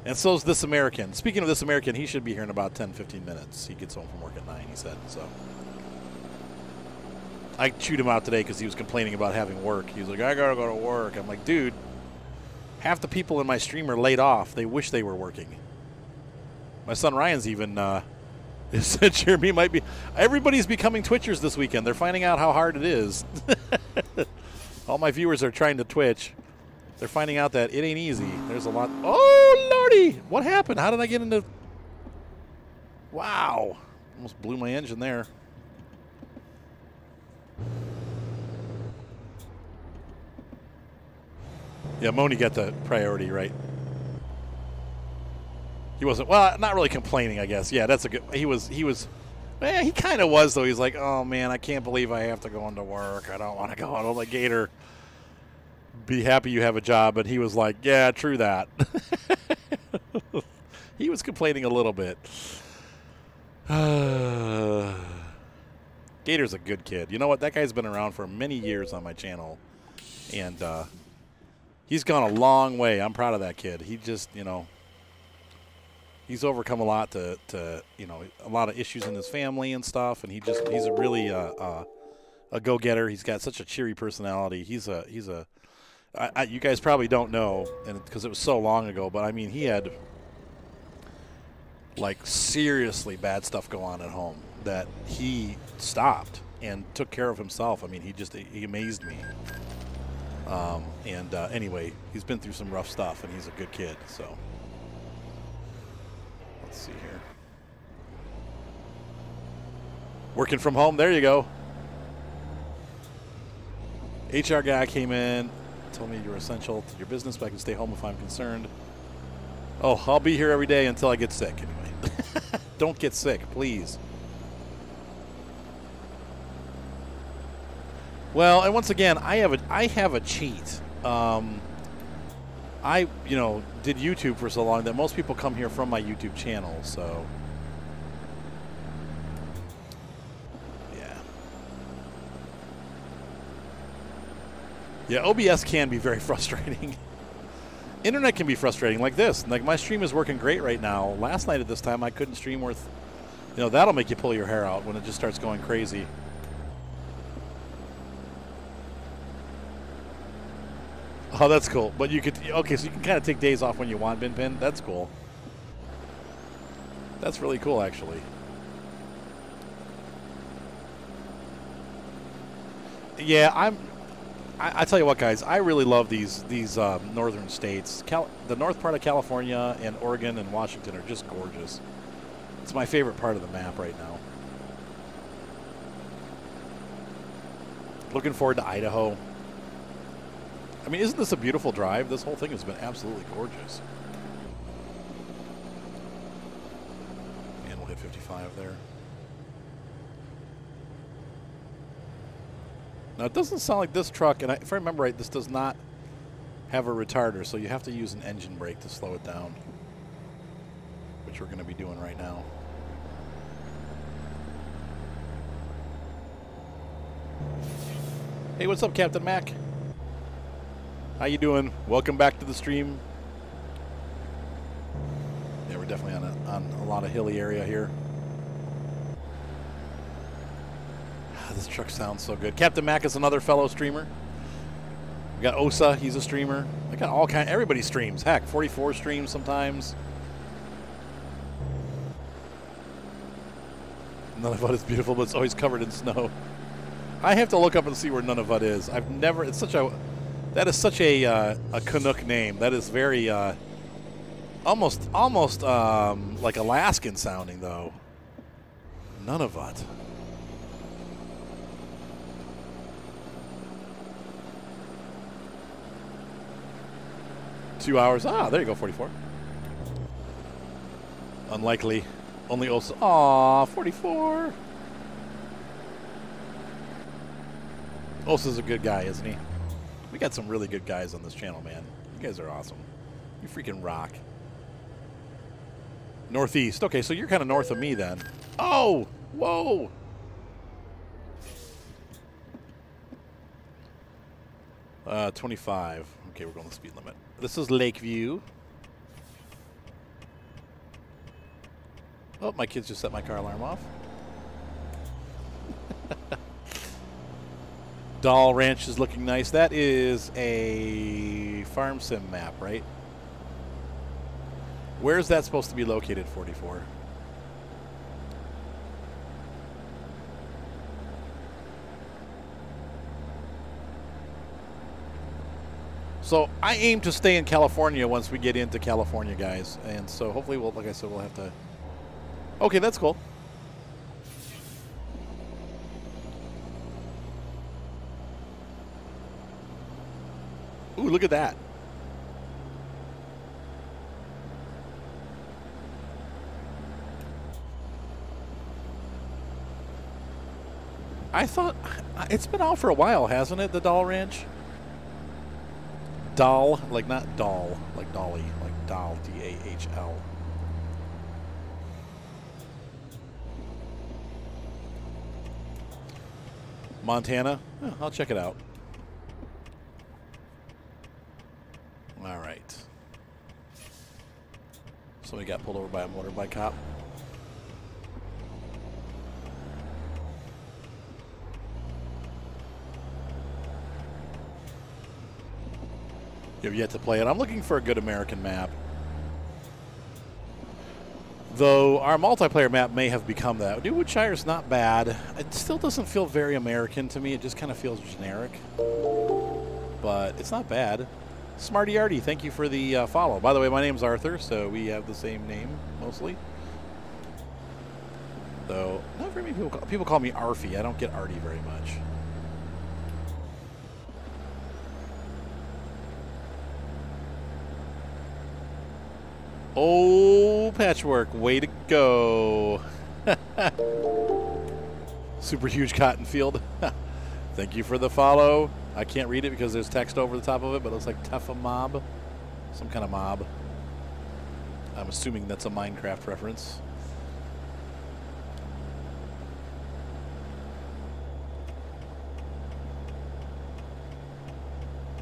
And so is This American. Speaking of This American, he should be here in about 10, 15 minutes. He gets home from work at 9, he said. So I chewed him out today because he was complaining about having work. He was like, I got to go to work. I'm like, dude, half the people in my stream are laid off. They wish they were working. My son Ryan's even said Jeremy might be. Everybody's becoming Twitchers this weekend. They're finding out how hard it is. All my viewers are trying to Twitch. They're finding out that it ain't easy. There's a lot. Oh, Lordy. What happened? How did I get into. Wow. Almost blew my engine there. Yeah, Moni got the priority, right? He wasn't, well, not really complaining, I guess. Yeah, that's a good, he was, he kind of was, though. He's like, oh, man, I can't believe I have to go into work. I don't want to go. I don't like Gator. Be happy you have a job. And he was like, yeah, true that. He was complaining a little bit. Gator's a good kid. You know what? That guy's been around for many years on my channel. And he's gone a long way. I'm proud of that kid. He just, you know, he's overcome a lot to you know, a lot of issues in his family and stuff. And he's a really a go-getter. He's got such a cheery personality. You guys probably don't know, and because it was so long ago, but I mean, he had like seriously bad stuff go on at home that he stopped and took care of himself. I mean, he amazed me. Anyway, he's been through some rough stuff, and he's a good kid. So let's see here. Working from home. There you go. HR guy came in, told me you were essential to your business, but I can stay home if I'm concerned. Oh, I'll be here every day until I get sick. Anyway, don't get sick, please. Well, and once again, I have a cheat. I did YouTube for so long that most people come here from my YouTube channel. So yeah, OBS can be very frustrating. Internet can be frustrating like this. Like my stream is working great right now. Last night at this time I couldn't stream worth, that'll make you pull your hair out when it just starts going crazy. Oh, that's cool. But you could, okay, so you can kind of take days off when you want, Bin Pin. That's cool. That's really cool, actually. Yeah, I tell you what, guys, I really love these northern states. The north part of California and Oregon and Washington are just gorgeous. It's my favorite part of the map right now. Looking forward to Idaho. I mean, isn't this a beautiful drive? This whole thing has been absolutely gorgeous. And we'll hit 55 there. Now, it doesn't sound like this truck, and if I remember right, this does not have a retarder, so you have to use an engine brake to slow it down, which we're going to be doing right now. Hey, what's up, Captain Mac? How you doing? Welcome back to the stream. Yeah, we're definitely on a lot of hilly area here. This truck sounds so good. Captain Mac is another fellow streamer. We got Osa, he's a streamer. I got all kind. Everybody streams. Heck, 44 streams sometimes. Nunavut is beautiful, but it's always covered in snow. I have to look up and see where Nunavut is. I've never. It's such a. That is such a Canuck name. That is very almost like Alaskan sounding though. Nunavut. $2 hours. Ah, there you go, 44. Unlikely. Only Osa. Aw, 44. Osa's a good guy, isn't he? We got some really good guys on this channel, man. You guys are awesome. You freaking rock. Northeast. Okay, so you're kind of north of me then. Oh! Whoa! Uh, 25. Okay, we're going the speed limit. This is Lakeview. Oh, my kids just set my car alarm off. Doll Ranch is looking nice. That is a farm sim map, right? Where is that supposed to be located, 44? So I aim to stay in California once we get into California, guys. And so hopefully we'll, like I said, we'll have to... Okay, that's cool. Ooh, look at that. I thought... It's been out for a while, hasn't it, the Doll Ranch? Doll, like not doll, like dolly, like doll, D-A-H-L. Montana? Oh, I'll check it out. All right. So we got pulled over by a motorbike cop. You have yet to play it. I'm looking for a good American map. Though our multiplayer map may have become that. Woodshire is not bad. It still doesn't feel very American to me. It just kind of feels generic. But it's not bad. Smarty Arty, thank you for the follow. By the way, my name's Arthur, so we have the same name, mostly. Though, not very many people call me Arfy. I don't get Arty very much. Oh, Patchwork, way to go. Super huge cotton field. Thank you for the follow. I can't read it because there's text over the top of it, but it looks like Teffa Mob. Some kind of mob. I'm assuming that's a Minecraft reference.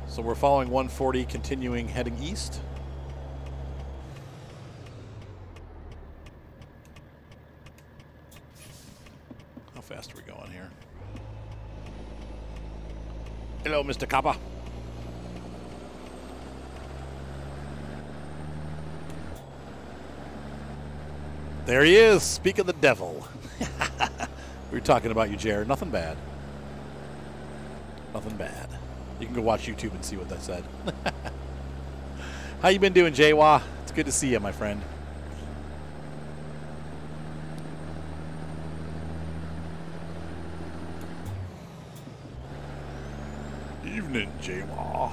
So we're following 140, continuing, heading east. How fast are we going here? Hello, Mr. Kappa. There he is. Speak of the devil. We were talking about you, Jared. Nothing bad. Nothing bad. You can go watch YouTube and see what that said. How you been doing, Jaywa? It's good to see you, my friend. Evening, Jaywa.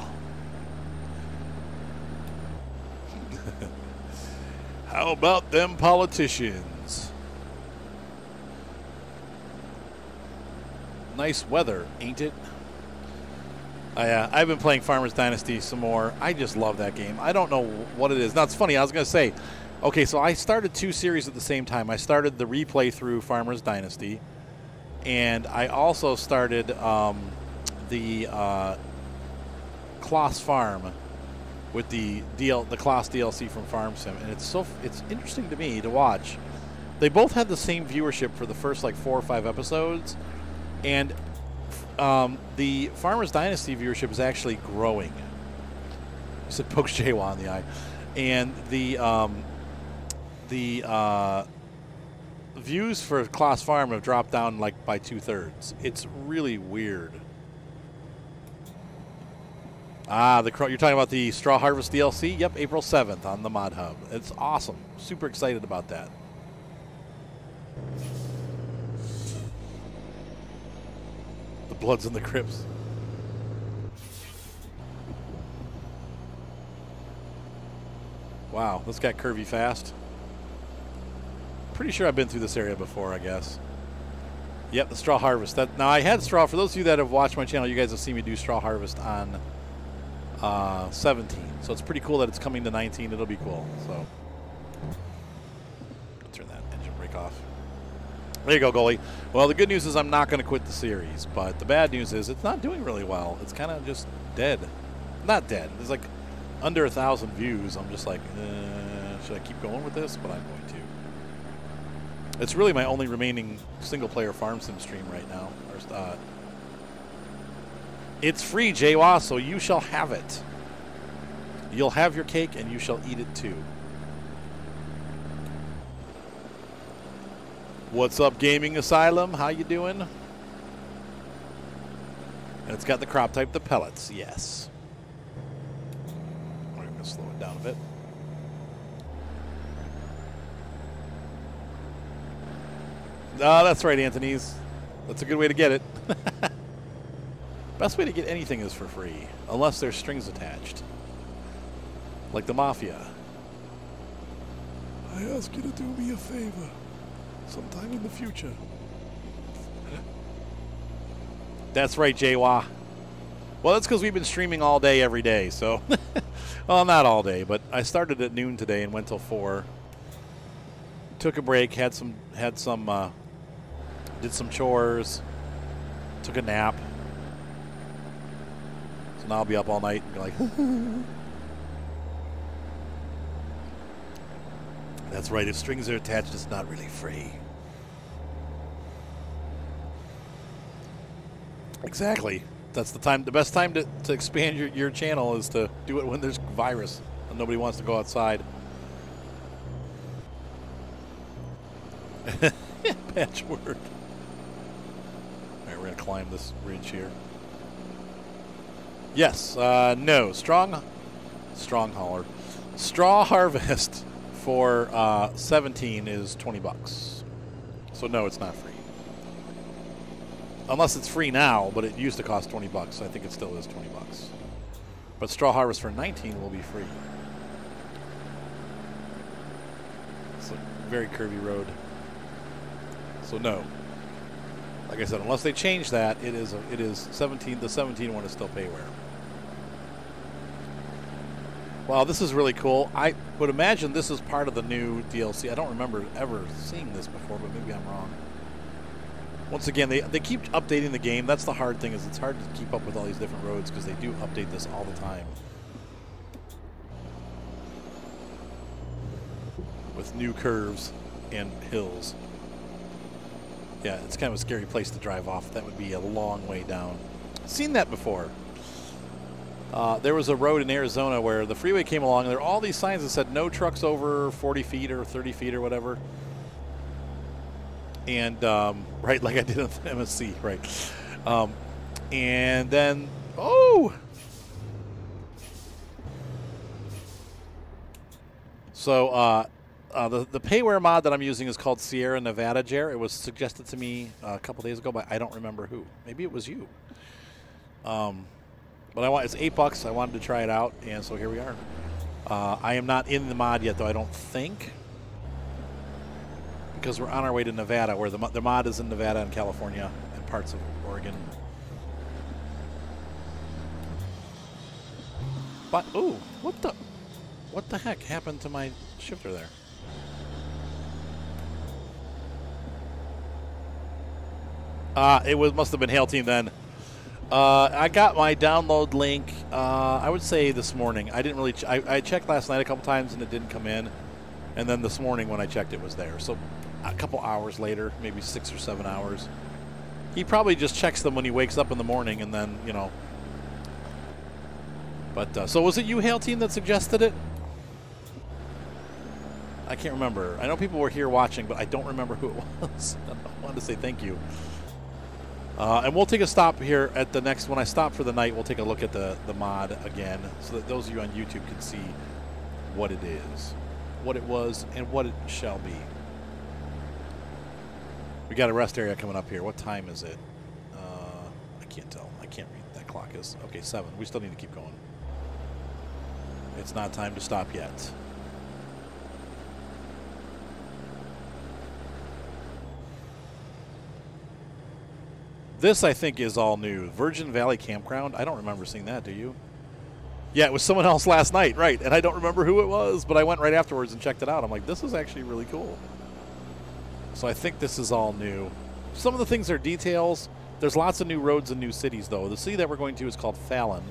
How about them politicians? Nice weather, ain't it? I've been playing Farmers Dynasty some more. I just love that game. I don't know what it is. Now, it's funny. I was going to say, okay, so I started two series at the same time. I started the replay through Farmers Dynasty, and I also started the Kloss Farm with the Kloss DLC from Farm Sim, and it's interesting to me to watch. They both had the same viewership for the first like 4 or 5 episodes, and the Farmers Dynasty viewership is actually growing. I said pokes Jaywa in the eye, and the views for Kloss Farm have dropped down like by 2/3. It's really weird. Ah, you're talking about the Straw Harvest DLC? Yep, April 7th on the Mod Hub. It's awesome. Super excited about that. The Bloods and the Crips. Wow, this got curvy fast. Pretty sure I've been through this area before, I guess. Yep, the Straw Harvest. Now, I had straw. For those of you that have watched my channel, you guys have seen me do Straw Harvest on 17. So it's pretty cool that it's coming to 19. It'll be cool. So turn that engine brake off. There you go, goalie. Well, the good news is I'm not going to quit the series, but the bad news is it's not doing really well. It's kind of just dead. Not dead. There's like under 1,000 views. I'm just like, should I keep going with this? But I'm going to. It's really my only remaining single-player farm sim stream right now. It's free, Jawa, so you shall have it. You'll have your cake and you shall eat it too. What's up, Gaming Asylum? How you doing? And it's got the crop type, the pellets, yes. I'm going to slow it down a bit. Oh, that's right, Anthony's. That's a good way to get it. Best way to get anything is for free, unless there's strings attached. Like the Mafia. I ask you to do me a favor. Sometime in the future. That's right, Jawa. Well, that's because we've been streaming all day, every day, so... well, not all day, but I started at noon today and went till 4. Took a break, did some chores, took a nap. So now I'll be up all night and be like... That's right, if strings are attached, it's not really free. Exactly. That's the time. The best time to expand your channel is to do it when there's virus and nobody wants to go outside. Patchwork. All right, we're gonna climb this ridge here. Yes. No. Strong hauler. Straw harvest for 17 is $20. So no, it's not free. Unless it's free now, but it used to cost $20. I think it still is $20. But straw harvest for 19 will be free. It's a very curvy road. So no. Like I said, unless they change that, it is 17. The 17 one is still payware. Wow, this is really cool. I would imagine this is part of the new DLC. I don't remember ever seeing this before, but maybe I'm wrong. Once again, they keep updating the game. That's the hard thing, is it's hard to keep up with all these different roads because they do update this all the time. With new curves and hills. Yeah, it's kind of a scary place to drive off. That would be a long way down. Seen that before. There was a road in Arizona where the freeway came along, and there were all these signs that said no trucks over 40 feet or 30 feet or whatever. And, right, like I did on the MSC, right. And then, oh! So, the payware mod that I'm using is called Cali and Nevada, Jer. It was suggested to me a couple days ago, but I don't remember who. Maybe it was you. But it's $8. I wanted to try it out, and so here we are. I am not in the mod yet, though, I don't think. Because we're on our way to Nevada, where the mod is in Nevada and California and parts of Oregon. But ooh, what the heck happened to my shifter there? Must have been Hail Team then. I got my download link. I would say this morning. I didn't really. I checked last night a couple times and it didn't come in, and then this morning when I checked, it was there. So a couple hours later, maybe 6 or 7 hours. He probably just checks them when he wakes up in the morning, and then But so was it you, Hail Team, that suggested it? I can't remember. I know people were here watching, but I don't remember who it was. I wanted to say thank you. And we'll take a stop here at the next. When I stop for the night, we'll take a look at the mod again, so that those of you on YouTube can see what it is, what it was, and what it shall be. We got a rest area coming up here. What time is it? I can't tell. I can't read. That clock is okay. 7. We still need to keep going. It's not time to stop yet. This, I think, is all new. Virgin Valley Campground. I don't remember seeing that, do you? Yeah, it was someone else last night, right. And I don't remember who it was, but I went right afterwards and checked it out. I'm like, this is actually really cool. So I think this is all new. Some of the things are details. There's lots of new roads and new cities, though. The city that we're going to is called Fallon.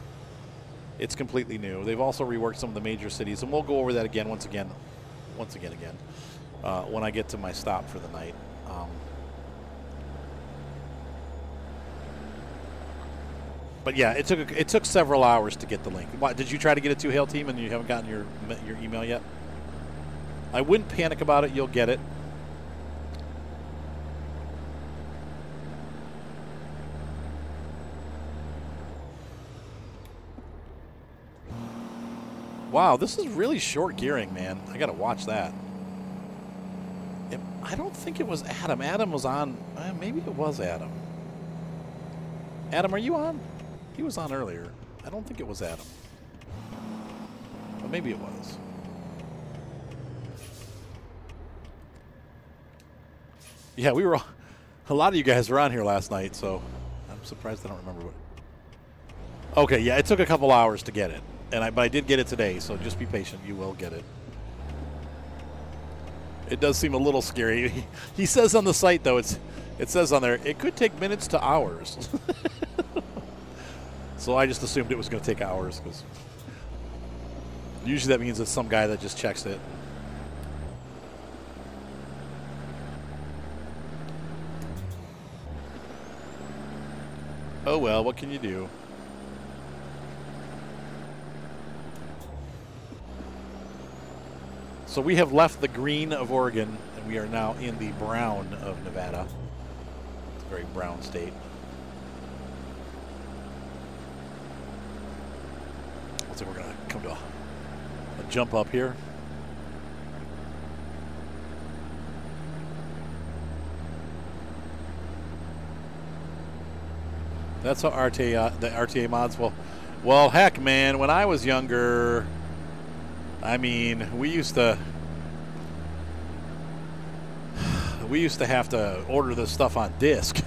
It's completely new. They've also reworked some of the major cities, and we'll go over that again, once again, when I get to my stop for the night. But yeah, it took several hours to get the link. What, did you try to get it to Hail Team and you haven't gotten your email yet? I wouldn't panic about it. You'll get it. Wow, this is really short gearing, man. I got to watch that. I don't think it was Adam. Adam was on. Maybe it was Adam. Adam, are you on? He was on earlier. I don't think it was Adam. But maybe it was. Yeah, we were. A lot of you guys were on here last night, so I'm surprised I don't remember what. Okay, yeah, it took a couple hours to get it. But I did get it today, so just be patient. You will get it. It does seem a little scary. He says on the site, though, it says on there, it could take minutes to hours. So I just assumed it was going to take hours, because usually that means it's some guy that just checks it. Oh, well, what can you do? So we have left the green of Oregon, and we are now in the brown of Nevada. It's a very brown state. Looks like we're going to come to a jump up here. That's how the RTA mods will. Well, heck, man, when I was younger, I mean, we used to have to order this stuff on disc.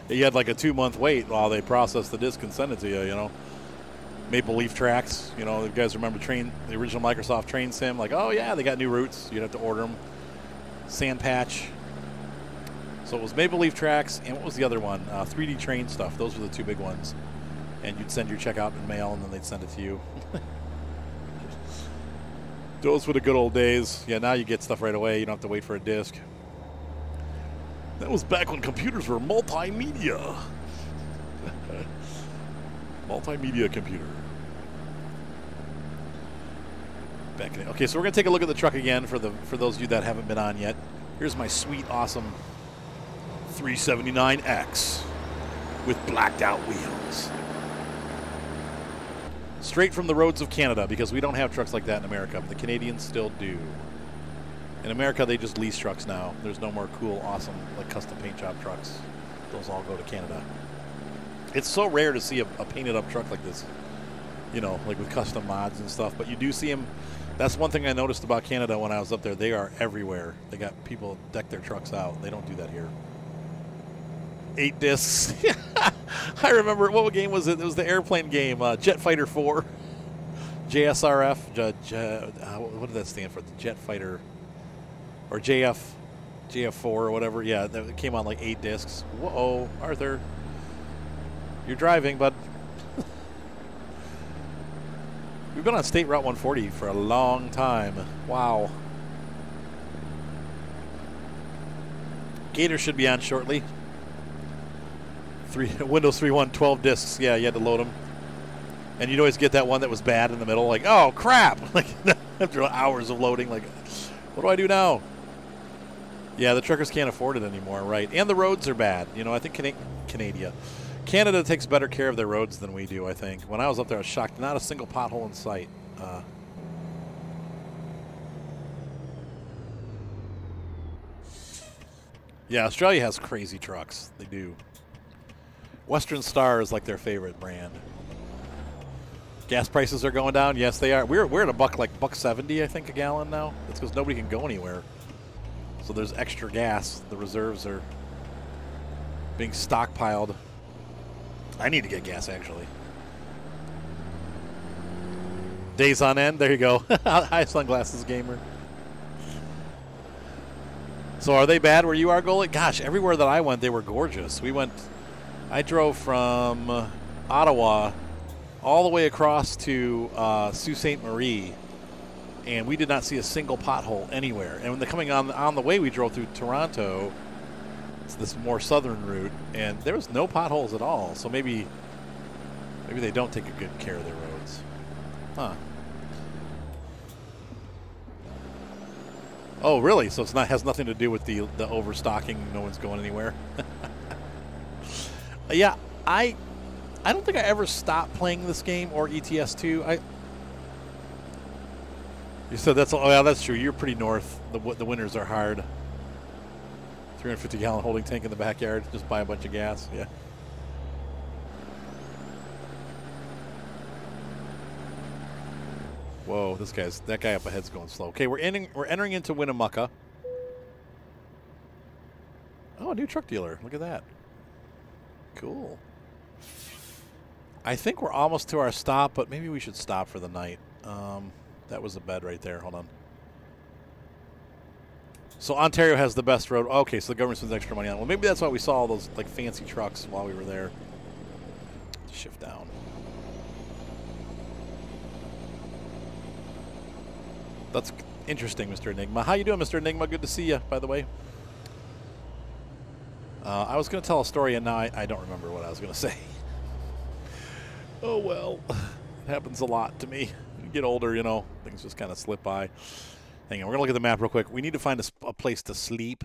You had like a 2-month wait while they processed the disc and send it to you, you know. Maple Leaf Tracks, you know, you guys remember the original Microsoft Train Sim? Like, oh yeah, they got new routes. You'd have to order them. Sand Patch. So it was Maple Leaf Tracks, and what was the other one? 3D Train stuff. Those were the two big ones. And you'd send your checkout in mail, and then they'd send it to you. Those were the good old days. Yeah, now you get stuff right away. You don't have to wait for a disc. That was back when computers were multimedia. Multimedia computer. Back in it. Okay, so we're going to take a look at the truck again for those of you that haven't been on yet. Here's my sweet, awesome 379X with blacked out wheels. Straight from the roads of Canada, because we don't have trucks like that in America, but the Canadians still do. In America, they just lease trucks now. There's no more cool, awesome, like custom paint job trucks. Those all go to Canada. It's so rare to see a painted up truck like this, you know, like with custom mods and stuff, but you do see them. That's one thing I noticed about Canada when I was up there. They are everywhere. They got people deck their trucks out. They don't do that here. 8 discs. I remember, what game was it? It was the airplane game, Jet Fighter 4. JSRF. What did that stand for? The Jet Fighter. Or JF4 or whatever. Yeah, that came on like 8 discs. Whoa, Arthur. You're driving, bud. We've been on State Route 140 for a long time. Wow. Gator should be on shortly. Windows 3.1, 12 discs. Yeah, you had to load them. And you'd always get that one that was bad in the middle. Like, oh, crap. Like, after hours of loading, like, what do I do now? Yeah, the truckers can't afford it anymore, right? And the roads are bad. You know, I think Canada takes better care of their roads than we do, I think. When I was up there, I was shocked. Not a single pothole in sight. Yeah, Australia has crazy trucks. They do. Western Star is like their favorite brand. Gas prices are going down. Yes, they are. We're at a $1.70, I think, a gallon now. That's because nobody can go anywhere. So there's extra gas. The reserves are being stockpiled. I need to get gas, actually. Days on end. There you go. Hi, Sunglasses Gamer. So are they bad where you are, Goalie? Gosh, everywhere that I went, they were gorgeous. I drove from Ottawa all the way across to Sault Ste. Marie, and we did not see a single pothole anywhere. And when they're coming on the way, we drove through Maybe they don't take a good care of their roads. Huh. Oh, really? So it's not has nothing to do with the overstocking. No one's going anywhere. Yeah, I don't think I ever stopped playing this game or ETS2. You said that's yeah, that's true. You're pretty north. The winters are hard. 350-gallon holding tank in the backyard. Just buy a bunch of gas. Yeah. Whoa, that guy up ahead's going slow. Okay, we're entering into Winnemucca. Oh, a new truck dealer. Look at that. Cool. I think we're almost to our stop, but maybe we should stop for the night. That was a bed right there. Hold on. So Ontario has the best road. Okay, so the government spends extra money on it. Well, maybe that's why we saw all those like fancy trucks while we were there. Shift down. That's interesting, Mr. Enigma. How you doing, Mr. Enigma? Good to see you, by the way. I was going to tell a story, and now I don't remember what I was going to say. Oh, well. It happens a lot to me. You get older, you know, things just kind of slip by. Hang on, we're going to look at the map real quick. We need to find a place to sleep.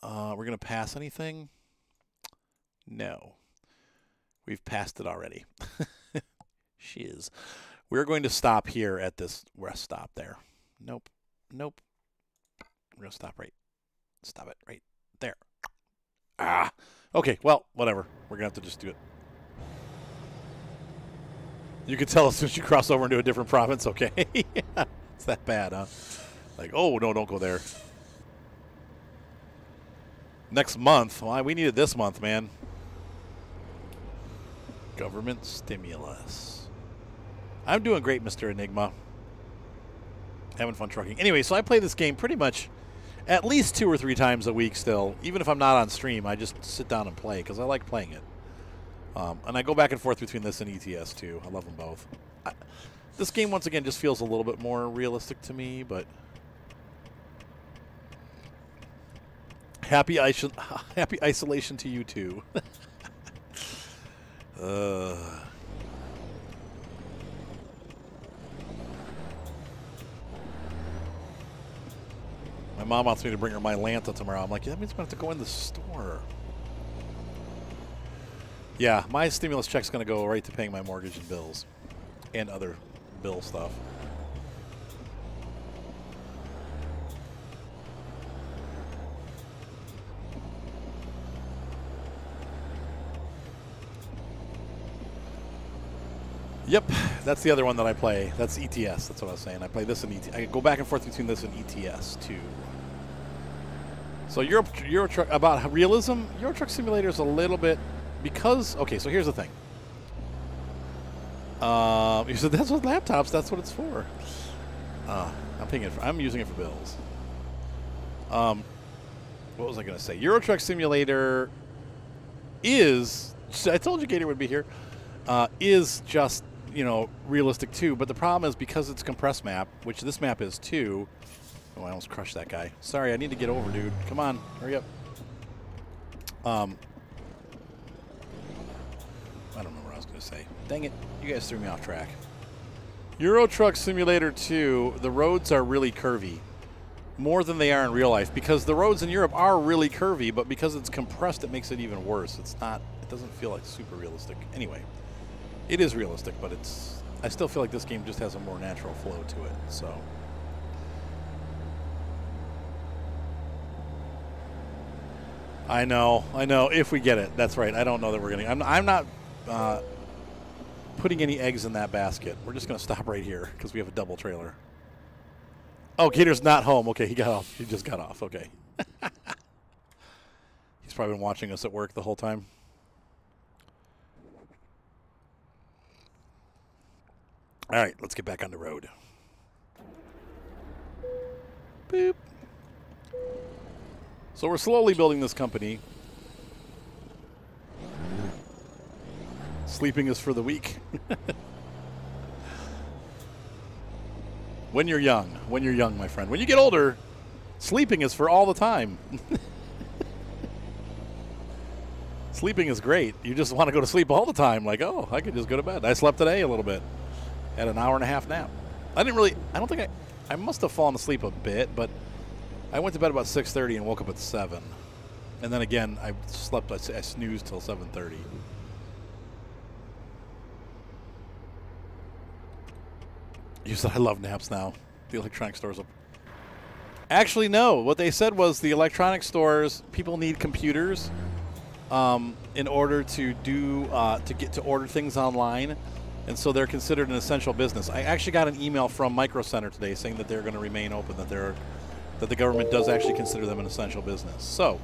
We're going to pass anything? No. We've passed it already. Shiz. We're going to stop here at this rest stop there. Nope. Nope. We're going to stop right. Stop it right there. Ah. Okay, well, whatever. We're going to have to just do it. You can tell as soon as you cross over into a different province, okay? Yeah, it's that bad, huh? Like, oh, no, don't go there. Next month? Why? We need it this month, man. Government stimulus. I'm doing great, Mr. Enigma. Having fun trucking. Anyway, so I play this game pretty much at least 2 or 3 times a week still. Even if I'm not on stream, I just sit down and play because I like playing it. And I go back and forth between this and ETS, too. I love them both. This game, once again, just feels a little bit more realistic to me, but... Happy isolation to you, too. My mom wants me to bring her my Lanta tomorrow. I'm like, yeah, that means I'm going to have to go in the store. Yeah, my stimulus check's going to go right to paying my mortgage and bills and other bill stuff. Yep, that's the other one that I play. That's ETS. That's what I was saying. I play this and ETS. I go back and forth between this and ETS, too. So Euro Truck, about realism, Euro Truck Simulator is a little bit... Because, okay, so here's the thing. You said that's what laptops, that's what it's for. I'm using it for bills. What was I going to say? Euro Truck Simulator is, I told you Gator would be here, is just, you know, realistic too. But the problem is because it's a compressed map, which this map is too. Oh, I almost crushed that guy. Sorry, I need to get over, dude. Come on, hurry up. I don't know what I was going to say. Dang it. You guys threw me off track. Euro Truck Simulator 2, the roads are really curvy. More than they are in real life. Because the roads in Europe are really curvy, but because it's compressed, it makes it even worse. It doesn't feel like super realistic. Anyway, it is realistic, but I still feel like this game just has a more natural flow to it, so... I know, if we get it. That's right. I don't know that we're going to... I'm not putting any eggs in that basket. We're just going to stop right here because we have a double trailer. Oh, Gator's not home. Okay, he got off. He just got off. Okay. He's probably been watching us at work the whole time. All right, let's get back on the road. Boop. So we're slowly building this company. Sleeping is for the weak. When you're young, my friend. When you get older, sleeping is for all the time. Sleeping is great. You just want to go to sleep all the time. Like, oh, I could just go to bed. I slept today a little bit. Had an hour and a half nap. I don't think I must have fallen asleep a bit, but I went to bed about 6:30 and woke up at 7. And then again, I snoozed till 7:30. You said I love naps now. The electronic stores up. Actually, no. What they said was the electronic stores, people need computers in order to get to order things online, and so they're considered an essential business. I actually got an email from Micro Center today saying that they're going to remain open, that the government does actually consider them an essential business. So,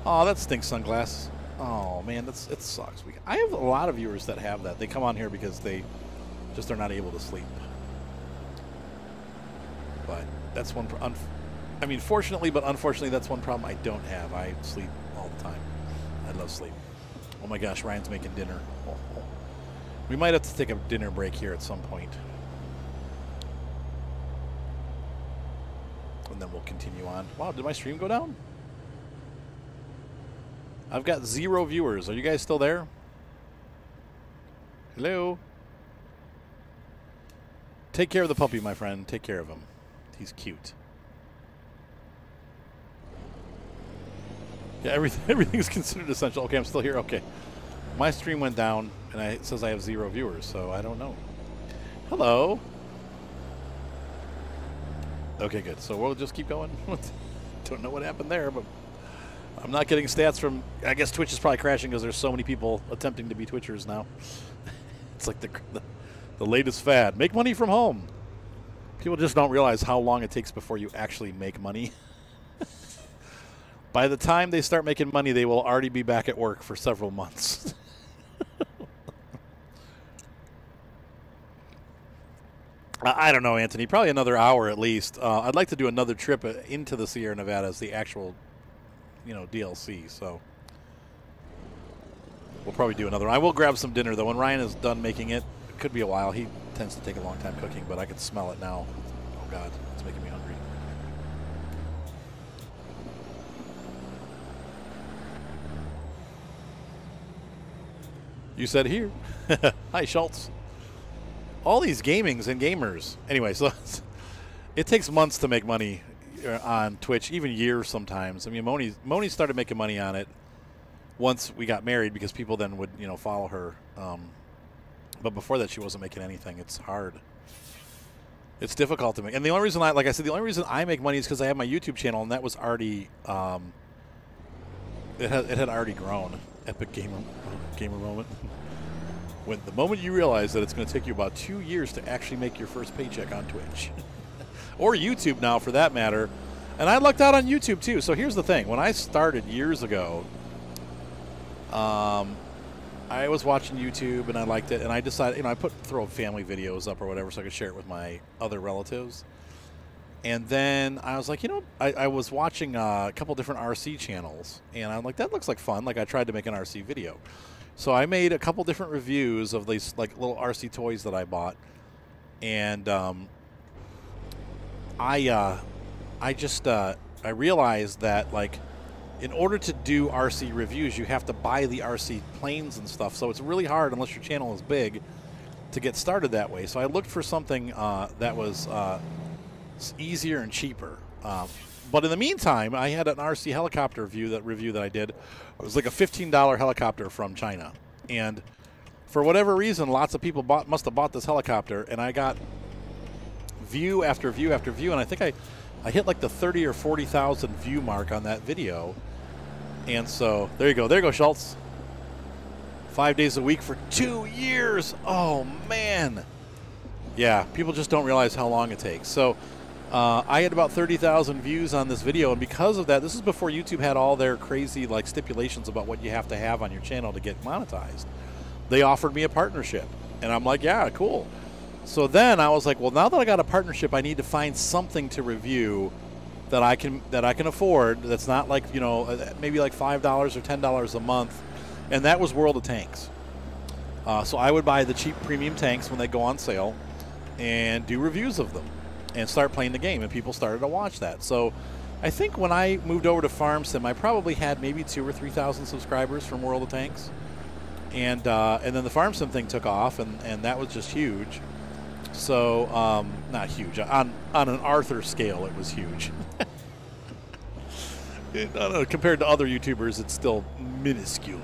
oh, that stinks, sunglasses. Oh man, it sucks. I have a lot of viewers that have that. They come on here because they just are not able to sleep. But that's one. I mean, fortunately, but unfortunately, that's one problem I don't have. I sleep all the time. I love sleep. Oh my gosh, Ryan's making dinner. Oh. We might have to take a dinner break here at some point. And then we'll continue on. Wow, did my stream go down? I've got 0 viewers. Are you guys still there? Hello? Take care of the puppy, my friend. Take care of him. He's cute. Yeah, everything's considered essential. Okay, I'm still here. Okay. My stream went down, and it says I have 0 viewers, so I don't know. Hello. Okay, good. So we'll just keep going. Don't know what happened there, but I'm not getting stats from... I guess Twitch is probably crashing because there's so many people attempting to be Twitchers now. It's like the latest fad. Make money from home. People just don't realize how long it takes before you actually make money. By the time they start making money, they will already be back at work for several months. I don't know, Anthony. Probably another hour at least. I'd like to do another trip into the Sierra Nevada as the actual, DLC. So we'll probably do another one. I will grab some dinner, though. When Ryan is done making it, it could be a while. He tends to take a long time cooking, but I can smell it now. Oh, God. It's making me hungry. You said here. Hi, Schultz. All these gamings and gamers. Anyway, so it takes months to make money on Twitch, even years sometimes. I mean, Moni started making money on it once we got married because people then would, follow her. But before that, she wasn't making anything. It's hard. It's difficult to make. And the only reason the only reason I make money is because I have my YouTube channel, and that was already, it had already grown. Epic gamer moment. When the moment you realize that it's going to take you about 2 years to actually make your first paycheck on Twitch. Or YouTube now, for that matter. And I lucked out on YouTube, too. So here's the thing. When I started years ago, I was watching YouTube, and I liked it. And I decided, I throw family videos up or whatever so I could share it with my other relatives. And then I was like, I was watching a couple different RC channels. And I'm like, that looks like fun. Like, I tried to make an RC video. So I made a couple different reviews of these little RC toys that I bought, and I realized that in order to do RC reviews, you have to buy the RC planes and stuff. So it's really hard unless your channel is big to get started that way. So I looked for something that was easier and cheaper. But in the meantime, I had an RC helicopter review that I did. It was like a $15 helicopter from China. And for whatever reason, lots of people must have bought this helicopter. And I got view after view after view. And I think I hit like the 30 or 40,000 view mark on that video. And so there you go. There you go, Schultz. 5 days a week for 2 years. Oh, man. Yeah, people just don't realize how long it takes. So I had about 30,000 views on this video, and because of that, this is before YouTube had all their crazy stipulations about what you have to have on your channel to get monetized. They offered me a partnership, and I'm like, yeah, cool. So then I was like, well, now that I got a partnership, I need to find something to review that I can afford. That's not maybe like $5 or $10 a month, and that was World of Tanks. So I would buy the cheap premium tanks when they go on sale, and do reviews of them. And start playing the game, and people started to watch that. So I think when I moved over to Farm Sim, I probably had maybe 2,000 or 3,000 subscribers from World of Tanks, and then the Farm Sim thing took off, and that was just huge. So not huge on an Arthur scale, it was huge. Compared to other YouTubers, it's still minuscule.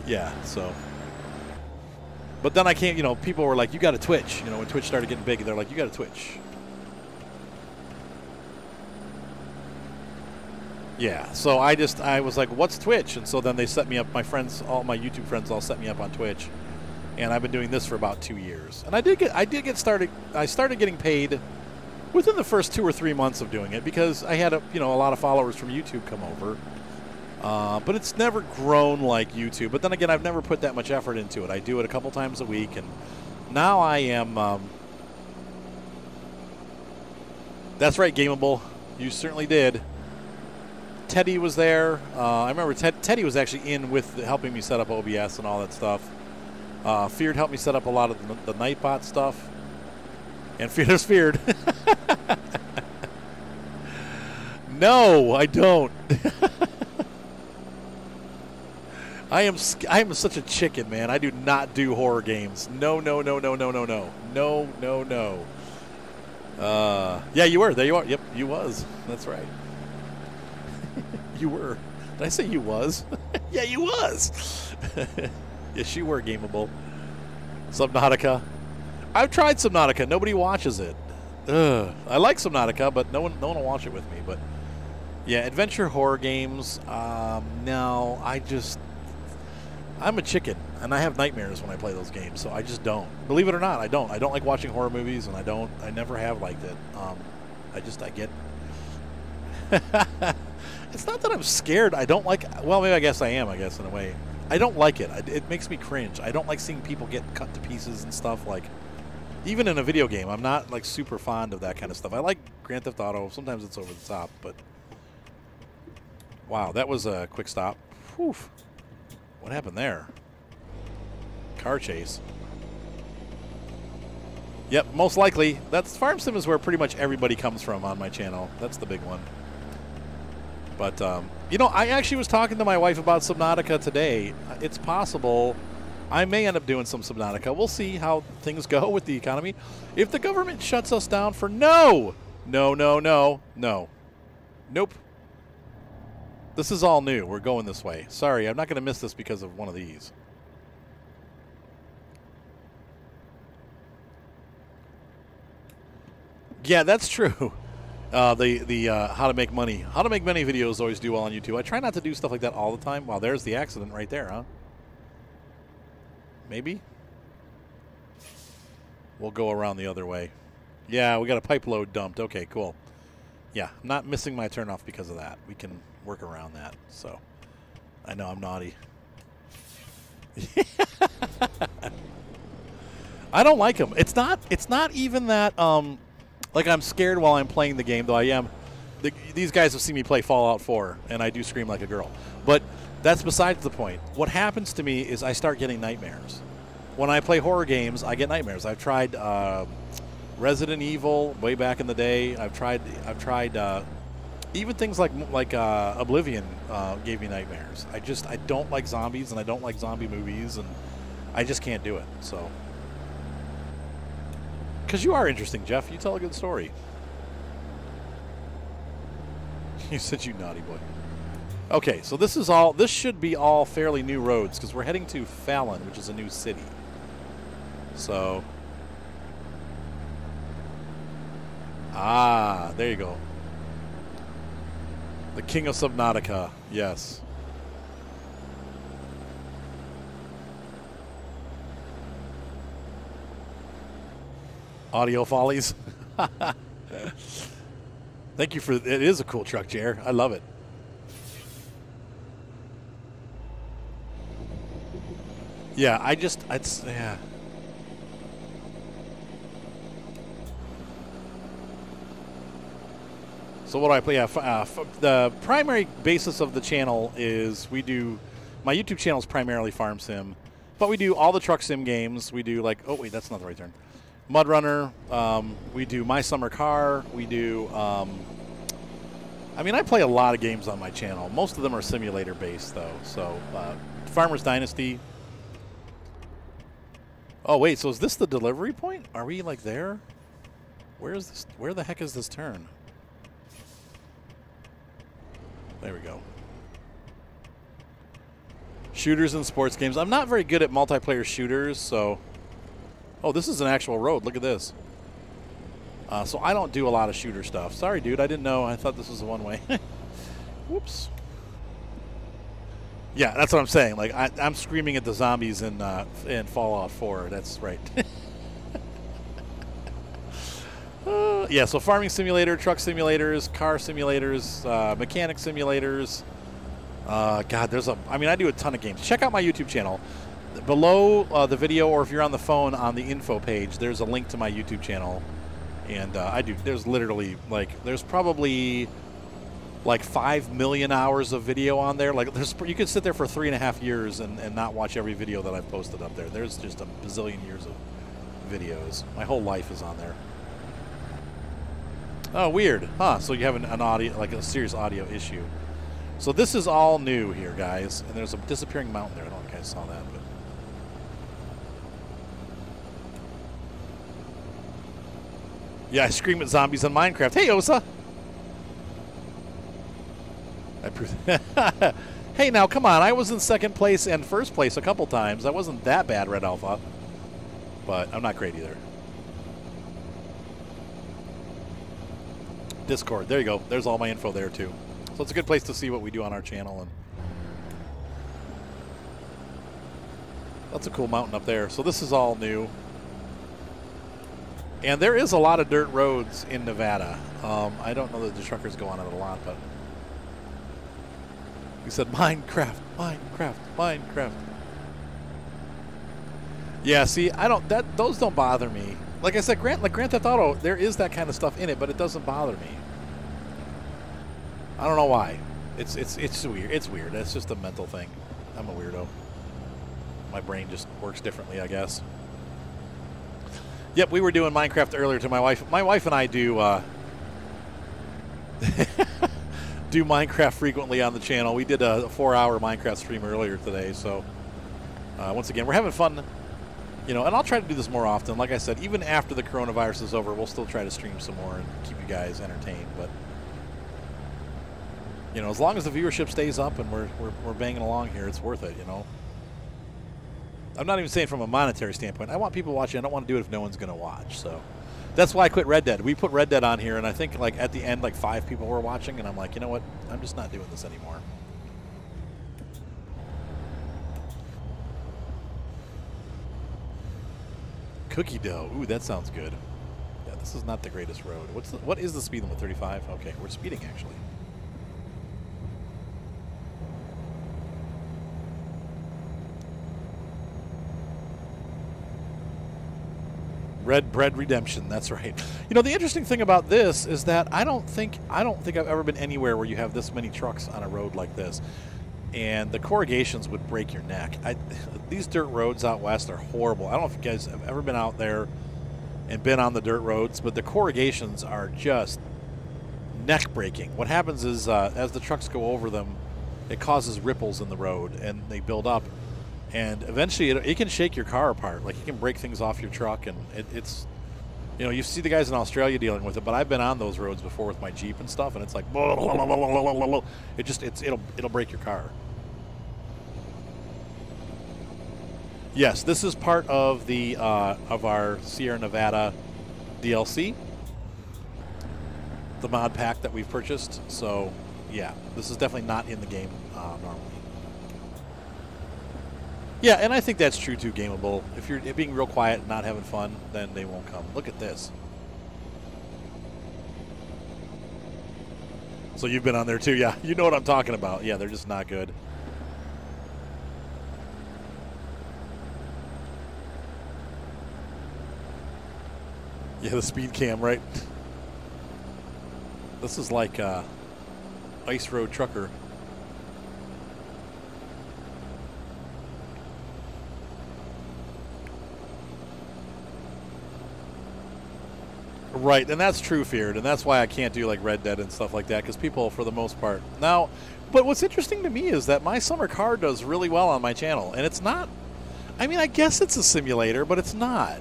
Yeah, so. But then I can't, you know, people were like, you got to Twitch. You know, when Twitch started getting big, they're like, you got to Twitch. Yeah, so I was like, what's Twitch? And so then they set me up, my friends, all my YouTube friends all set me up on Twitch. And I've been doing this for about 2 years. And I did get started, I started getting paid within the first 2 or 3 months of doing it because I had a lot of followers from YouTube come over. But it's never grown like YouTube. But then again, I've never put that much effort into it. I do it a couple times a week, and now I am. That's right, Gameable. You certainly did. Teddy was there. I remember Teddy was actually in with helping me set up OBS and all that stuff. Feared helped me set up a lot of the Nightbot stuff. And there's Feared. No, I don't. I am such a chicken, man. I do not do horror games. No. Yeah, you were. There you are. Yep, you was. That's right. You were. Did I say you was? Yeah, you was. Yes, you were Gameable. Subnautica. I've tried Subnautica. Nobody watches it. Ugh. I like Subnautica, but no one will watch it with me. But yeah, adventure horror games. No, I'm a chicken, and I have nightmares when I play those games, so I just don't. Believe it or not, I don't. I don't like watching horror movies, and I never have liked it. I get. It's not that I'm scared. I don't like. Well, maybe I guess I am. I guess in a way, I don't like it. It makes me cringe. I don't like seeing people get cut to pieces and stuff. Like, even in a video game, I'm not like super fond of that kind of stuff. I like Grand Theft Auto. Sometimes it's over the top, but wow, that was a quick stop. Whew. What happened there? Car chase. Yep, most likely. That's Farm Sim is where pretty much everybody comes from on my channel. That's the big one. But, I actually was talking to my wife about Subnautica today. It's possible I may end up doing some Subnautica. We'll see how things go with the economy. If the government shuts us down for no. Nope. This is all new. We're going this way. Sorry, I'm not going to miss this because of one of these. Yeah, that's true. How to make money. How to make money videos always do well on YouTube. I try not to do stuff like that all the time. Wow, there's the accident right there, huh? Maybe? We'll go around the other way. Yeah, we got a pipe load dumped. Okay, cool. Yeah, I'm not missing my turnoff because of that. We can work around that. So, I know I'm naughty. I don't like them. It's not even that like I'm scared while I'm playing the game, though I am. These guys have seen me play Fallout 4, and I do scream like a girl. But that's besides the point. What happens to me is I start getting nightmares. When I play horror games, I get nightmares. I've tried Resident Evil way back in the day. I've tried even things like Oblivion gave me nightmares. I don't like zombies, and I don't like zombie movies, and I just can't do it. So. Because you are interesting, Jeff. You tell a good story. You said you naughty boy. Okay, so this should be all fairly new roads because we're heading to Fallon, which is a new city. So. Ah, there you go. The King of Subnautica, yes. Audio follies. Thank you for it. Is a cool truck, Jer. I love it. Yeah, yeah. So what do I play? Yeah, the primary basis of the channel is my YouTube channel is primarily Farm Sim, but we do all the truck sim games. We do oh wait, that's not the right turn. Mud Runner. We do My Summer Car. We do. I mean, I play a lot of games on my channel. Most of them are simulator based, though. So, Farmer's Dynasty. Oh wait, so is this the delivery point? Are we like there? Where is this? Where the heck is this turn? There we go. Shooters and sports games. I'm not very good at multiplayer shooters, so. Oh, this is an actual road. Look at this. So I don't do a lot of shooter stuff. Sorry, dude. I didn't know. I thought this was a one-way. Whoops. Yeah, that's what I'm saying. Like I'm screaming at the zombies in Fallout 4. That's right. Yeah. So farming simulator, truck simulators, car simulators, mechanic simulators. God, there's a. I mean, I do a ton of games. Check out my YouTube channel. Below the video, or if you're on the phone on the info page, there's a link to my YouTube channel. And there's literally, like, there's probably, like, 5 million hours of video on there. Like, you could sit there for 3.5 years and not watch every video that I've posted up there. There's just a bazillion years of videos. My whole life is on there. Oh, weird. Huh, so you have an audio, like a serious audio issue. So this is all new here, guys. And there's a disappearing mountain there. I don't know if you guys saw that, but. Yeah, I scream at zombies in Minecraft. Hey, Osa! Hey, now, come on. I was in second place and first place a couple times. I wasn't that bad, Red Alpha. But I'm not great either. Discord. There you go. There's all my info there, too. So it's a good place to see what we do on our channel. And that's a cool mountain up there. So this is all new. And there is a lot of dirt roads in Nevada. I don't know that the truckers go on it a lot, but we said Minecraft, Minecraft, Minecraft. Yeah, see, those don't bother me. Like I said, Grand Theft Auto, there is that kind of stuff in it, but it doesn't bother me. I don't know why. It's weird. It's weird. It's just a mental thing. I'm a weirdo. My brain just works differently, I guess. Yep, we were doing Minecraft earlier to my wife. My wife and I do do Minecraft frequently on the channel. We did a 4-hour Minecraft stream earlier today. So once again, we're having fun, you know. And I'll try to do this more often. Like I said, even after the coronavirus is over, we'll still try to stream some more and keep you guys entertained. But you know, as long as the viewership stays up and we're banging along here, it's worth it. You know. I'm not even saying from a monetary standpoint. I want people watching. I don't want to do it if no one's going to watch. So that's why I quit Red Dead. We put Red Dead on here, and I think like at the end, like 5 people were watching, and I'm like, you know what? I'm just not doing this anymore. Cookie dough. Ooh, that sounds good. Yeah, this is not the greatest road. What is the speed limit? 35? Okay, we're speeding actually. Red Bread Redemption, that's right. You know, the interesting thing about this is that I don't think I've ever been anywhere where you have this many trucks on a road like this. And the corrugations would break your neck. These dirt roads out west are horrible. I don't know if you guys have ever been out there and been on the dirt roads, but the corrugations are just neck-breaking. What happens is as the trucks go over them, it causes ripples in the road, and they build up. And eventually, it can shake your car apart. Like, it can break things off your truck, and it's, you know, you see the guys in Australia dealing with it. But I've been on those roads before with my Jeep and stuff, and it's like, it'll break your car. Yes, this is part of the of our Sierra Nevada DLC, the mod pack that we've purchased. So, yeah, this is definitely not in the game normally. Yeah, and I think that's true too, Gameable. If you're being real quiet and not having fun, then they won't come. Look at this. So you've been on there too, yeah. You know what I'm talking about. Yeah, they're just not good. Yeah, the speed cam, right? This is like Ice Road Trucker. Right, and that's true, Feared, and that's why I can't do like Red Dead and stuff like that, because people, for the most part, now. But what's interesting to me is that my summer car does really well on my channel, and it's not. I mean, I guess it's a simulator, but it's not.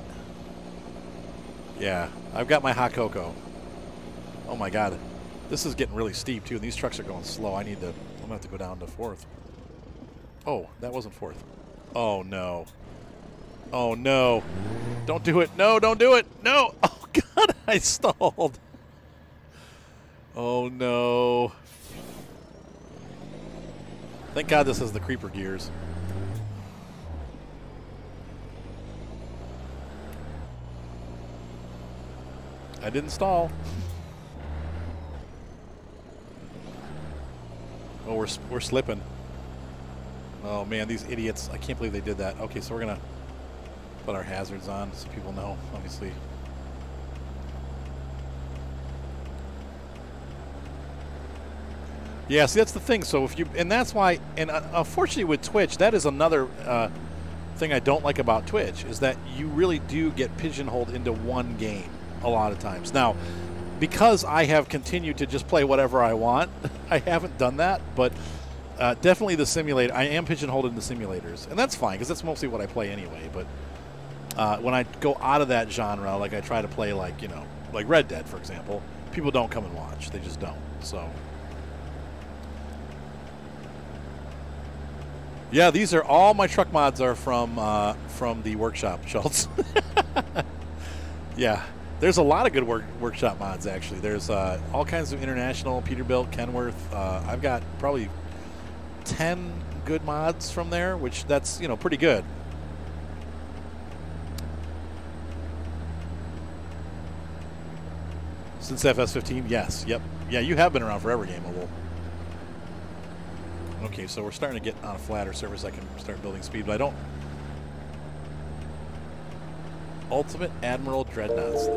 Yeah, I've got my hot cocoa. Oh my God, this is getting really steep too, and these trucks are going slow. I'm gonna have to go down to fourth. Oh, that wasn't fourth. Oh no. Oh no. Don't do it. No, don't do it. No. Oh God, I stalled. Oh no. Thank God this is the creeper gears. I didn't stall. Oh, we're slipping. Oh man, these idiots! I can't believe they did that. Okay, so we're gonna put our hazards on so people know, obviously. Yeah, see, that's the thing. So if you, and that's why, and unfortunately with Twitch, that is another thing I don't like about Twitch, is that you really do get pigeonholed into one game a lot of times. Now, because I have continued to just play whatever I want, I haven't done that, but definitely the simulator, I am pigeonholed into simulators, and that's fine, because that's mostly what I play anyway, but when I go out of that genre, like I try to play like, you know, like Red Dead, for example, people don't come and watch. They just don't, so... Yeah, these are all my truck mods are from the workshop, Schultz. Yeah, there's a lot of good workshop mods actually. There's all kinds of international, Peterbilt, Kenworth. I've got probably 10 good mods from there, which that's, you know, pretty good. Since FS15, yes, yep, yeah, you have been around forever, Gameable. Okay, so we're starting to get on a flatter surface. I can start building speed, but I don't. Ultimate Admiral Dreadnoughts.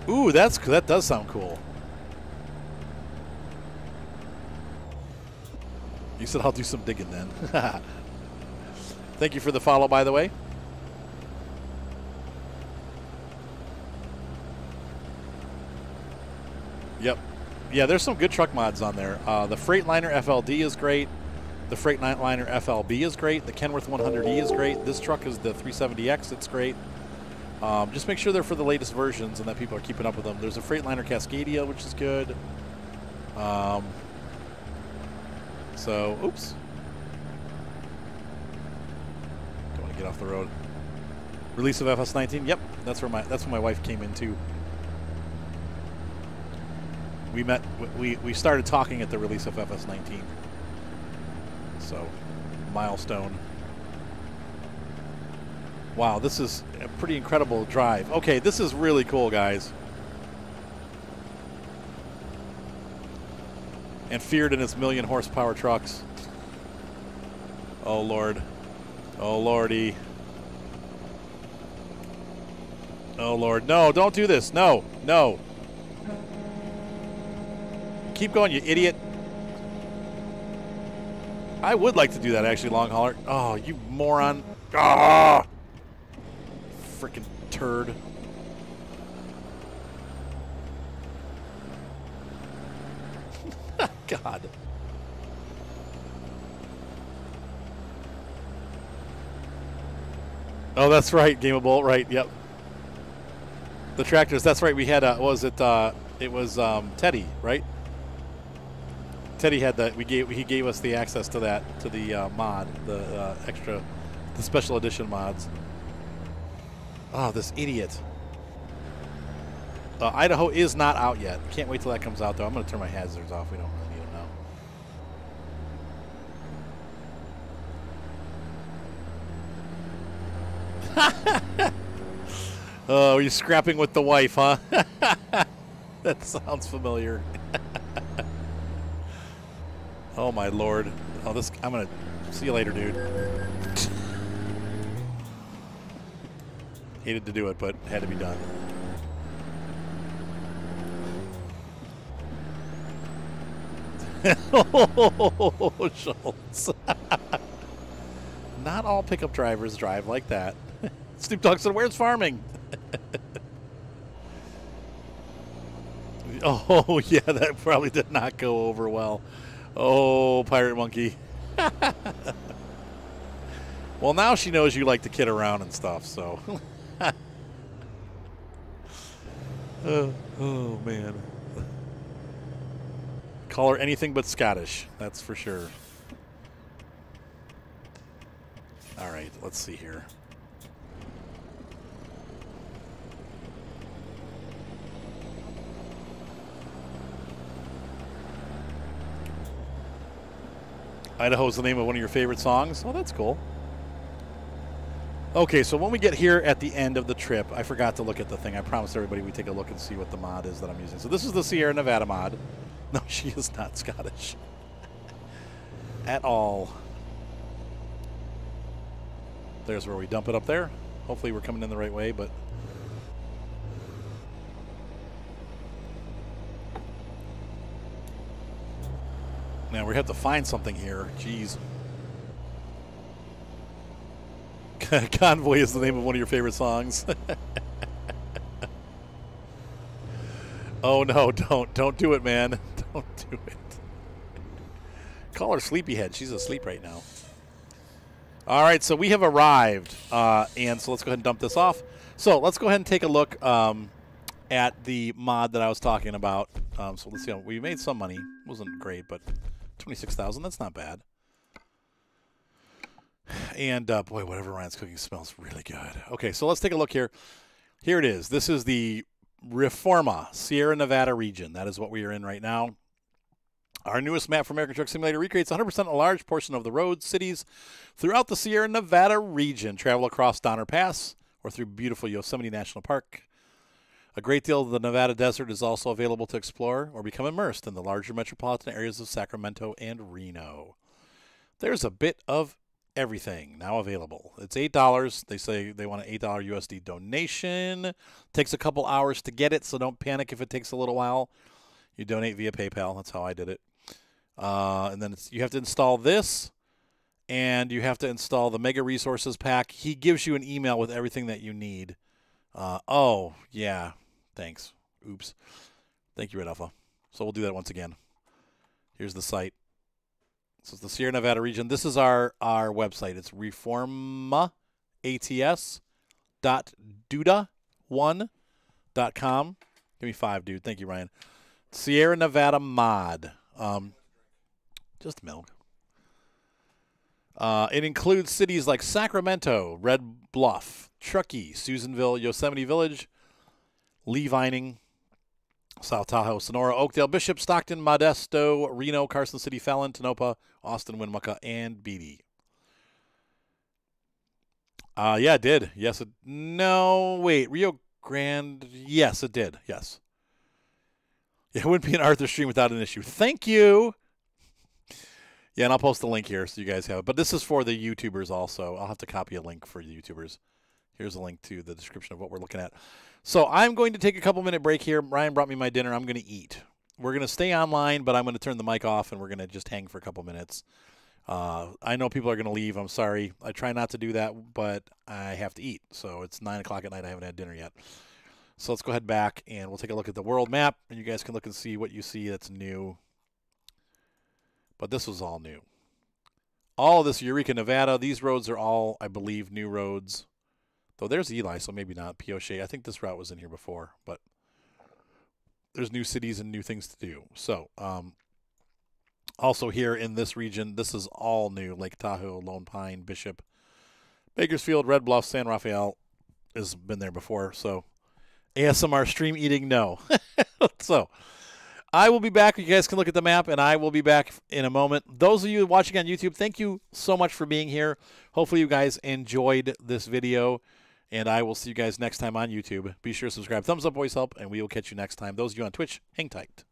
Ooh, that does sound cool. You said I'll do some digging then. Thank you for the follow, by the way. Yep. Yeah, there's some good truck mods on there. The Freightliner FLD is great. The Freightliner FLB is great. The Kenworth 100E is great. This truck is the 370X. It's great. Just make sure they're for the latest versions and that people are keeping up with them. There's a Freightliner Cascadia, which is good. So, oops. Don't want to get off the road. Release of FS19. Yep, that's where my wife came in too. We met. We started talking at the release of FS19. So, milestone. Wow, this is a pretty incredible drive. Okay, this is really cool, guys. And Feared in its 1,000,000 horsepower trucks. Oh Lord. Oh Lordy. Oh Lord. No, don't do this. No, no. Keep going, you idiot. I would like to do that, actually, long hauler. Oh, you moron. Ah! Freaking turd. God. Oh, that's right, Gameable. Right, yep. The tractors, that's right. We had, it was Teddy, right? Teddy had that. He gave us the access to that, to the mod, the the special edition mods. Oh, this idiot. Idaho is not out yet. Can't wait till that comes out, though. I'm going to turn my hazards off. We don't really need them now. Oh, you're scrapping with the wife, huh? That sounds familiar. Oh my Lord. Oh, this, I'm gonna see you later, dude. Hated to do it, but had to be done. Oh, Schultz. Not all pickup drivers drive like that. Snoop Dogg said, "Where's farming?" Oh, yeah, that probably did not go over well. Oh, Pirate Monkey. Well, now she knows you like to kid around and stuff, so. Oh, man. Call her anything but Scottish, that's for sure. All right, let's see here. Idaho's the name of one of your favorite songs? Oh, that's cool. Okay, so when we get here at the end of the trip, I forgot to look at the thing. I promised everybody we take a look and see what the mod is that I'm using. So this is the Seirra Nevada mod. No, she is not Scottish. At all. There's where we dump it up there. Hopefully we're coming in the right way, but... Now we have to find something here. Jeez. Convoy is the name of one of your favorite songs. Oh no, don't do it, man. Don't do it. Call her Sleepyhead. She's asleep right now. All right, so we have arrived, and so let's go ahead and dump this off. So let's go ahead and take a look at the mod that I was talking about. So let's see. We made some money. It wasn't great, but 26,000. That's not bad. And boy, whatever Ryan's cooking smells really good. Okay, so let's take a look here. Here it is. This is the Reforma Seirra Nevada region. That is what we are in right now. Our newest map for American Truck Simulator recreates 100% a large portion of the roads, cities throughout the Seirra Nevada region. Travel across Donner Pass or through beautiful Yosemite National Park. A great deal of the Nevada desert is also available to explore or become immersed in the larger metropolitan areas of Sacramento and Reno. There's a bit of everything now available. It's $8. They say they want an $8 USD donation. Takes a couple hours to get it, so don't panic if it takes a little while. You donate via PayPal. That's how I did it. And then you have to install this, and you have to install the Mega Resources Pack. He gives you an email with everything that you need. Oh, yeah. Thanks. Oops. Thank you, Red Alpha. So we'll do that once again. Here's the site. So it's the Seirra Nevada region. This is our website. It's reformaats.duda1.com. Give me 5, dude. Thank you, Ryan. Seirra Nevada mod. Just milk. It includes cities like Sacramento, Red Bluff, Truckee, Susanville, Yosemite Village, Lee Vining, South Tahoe, Sonora, Oakdale, Bishop, Stockton, Modesto, Reno, Carson City, Fallon, Tonopah, Austin, Winnemucca, and Beatty. Yeah, it did. Yes, it... No, wait. Rio Grande... Yes, it did. Yes. Yeah, it wouldn't be an Arthur stream without an issue. Thank you. Yeah, and I'll post the link here so you guys have it. But this is for the YouTubers also. I'll have to copy a link for YouTubers. Here's a link to the description of what we're looking at. So I'm going to take a couple-minute break here. Ryan brought me my dinner. I'm going to eat. We're going to stay online, but I'm going to turn the mic off, and we're going to just hang for a couple minutes. I know people are going to leave. I'm sorry. I try not to do that, but I have to eat. So it's 9 o'clock at night. I haven't had dinner yet. So let's go ahead back, and we'll take a look at the world map, and you guys can look and see what you see that's new. But this was all new. All of this Eureka, Nevada, these roads are all, I believe, new roads. Though there's Eli, so maybe not. Pioche. I think this route was in here before, but there's new cities and new things to do. So, also here in this region, this is all new. Lake Tahoe, Lone Pine, Bishop, Bakersfield, Red Bluff, San Rafael has been there before. So, ASMR stream eating, no. So, I will be back. You guys can look at the map, and I will be back in a moment. Those of you watching on YouTube, thank you so much for being here. Hopefully you guys enjoyed this video, and I will see you guys next time on YouTube. Be sure to subscribe. Thumbs up always help, and we will catch you next time. Those of you on Twitch, hang tight.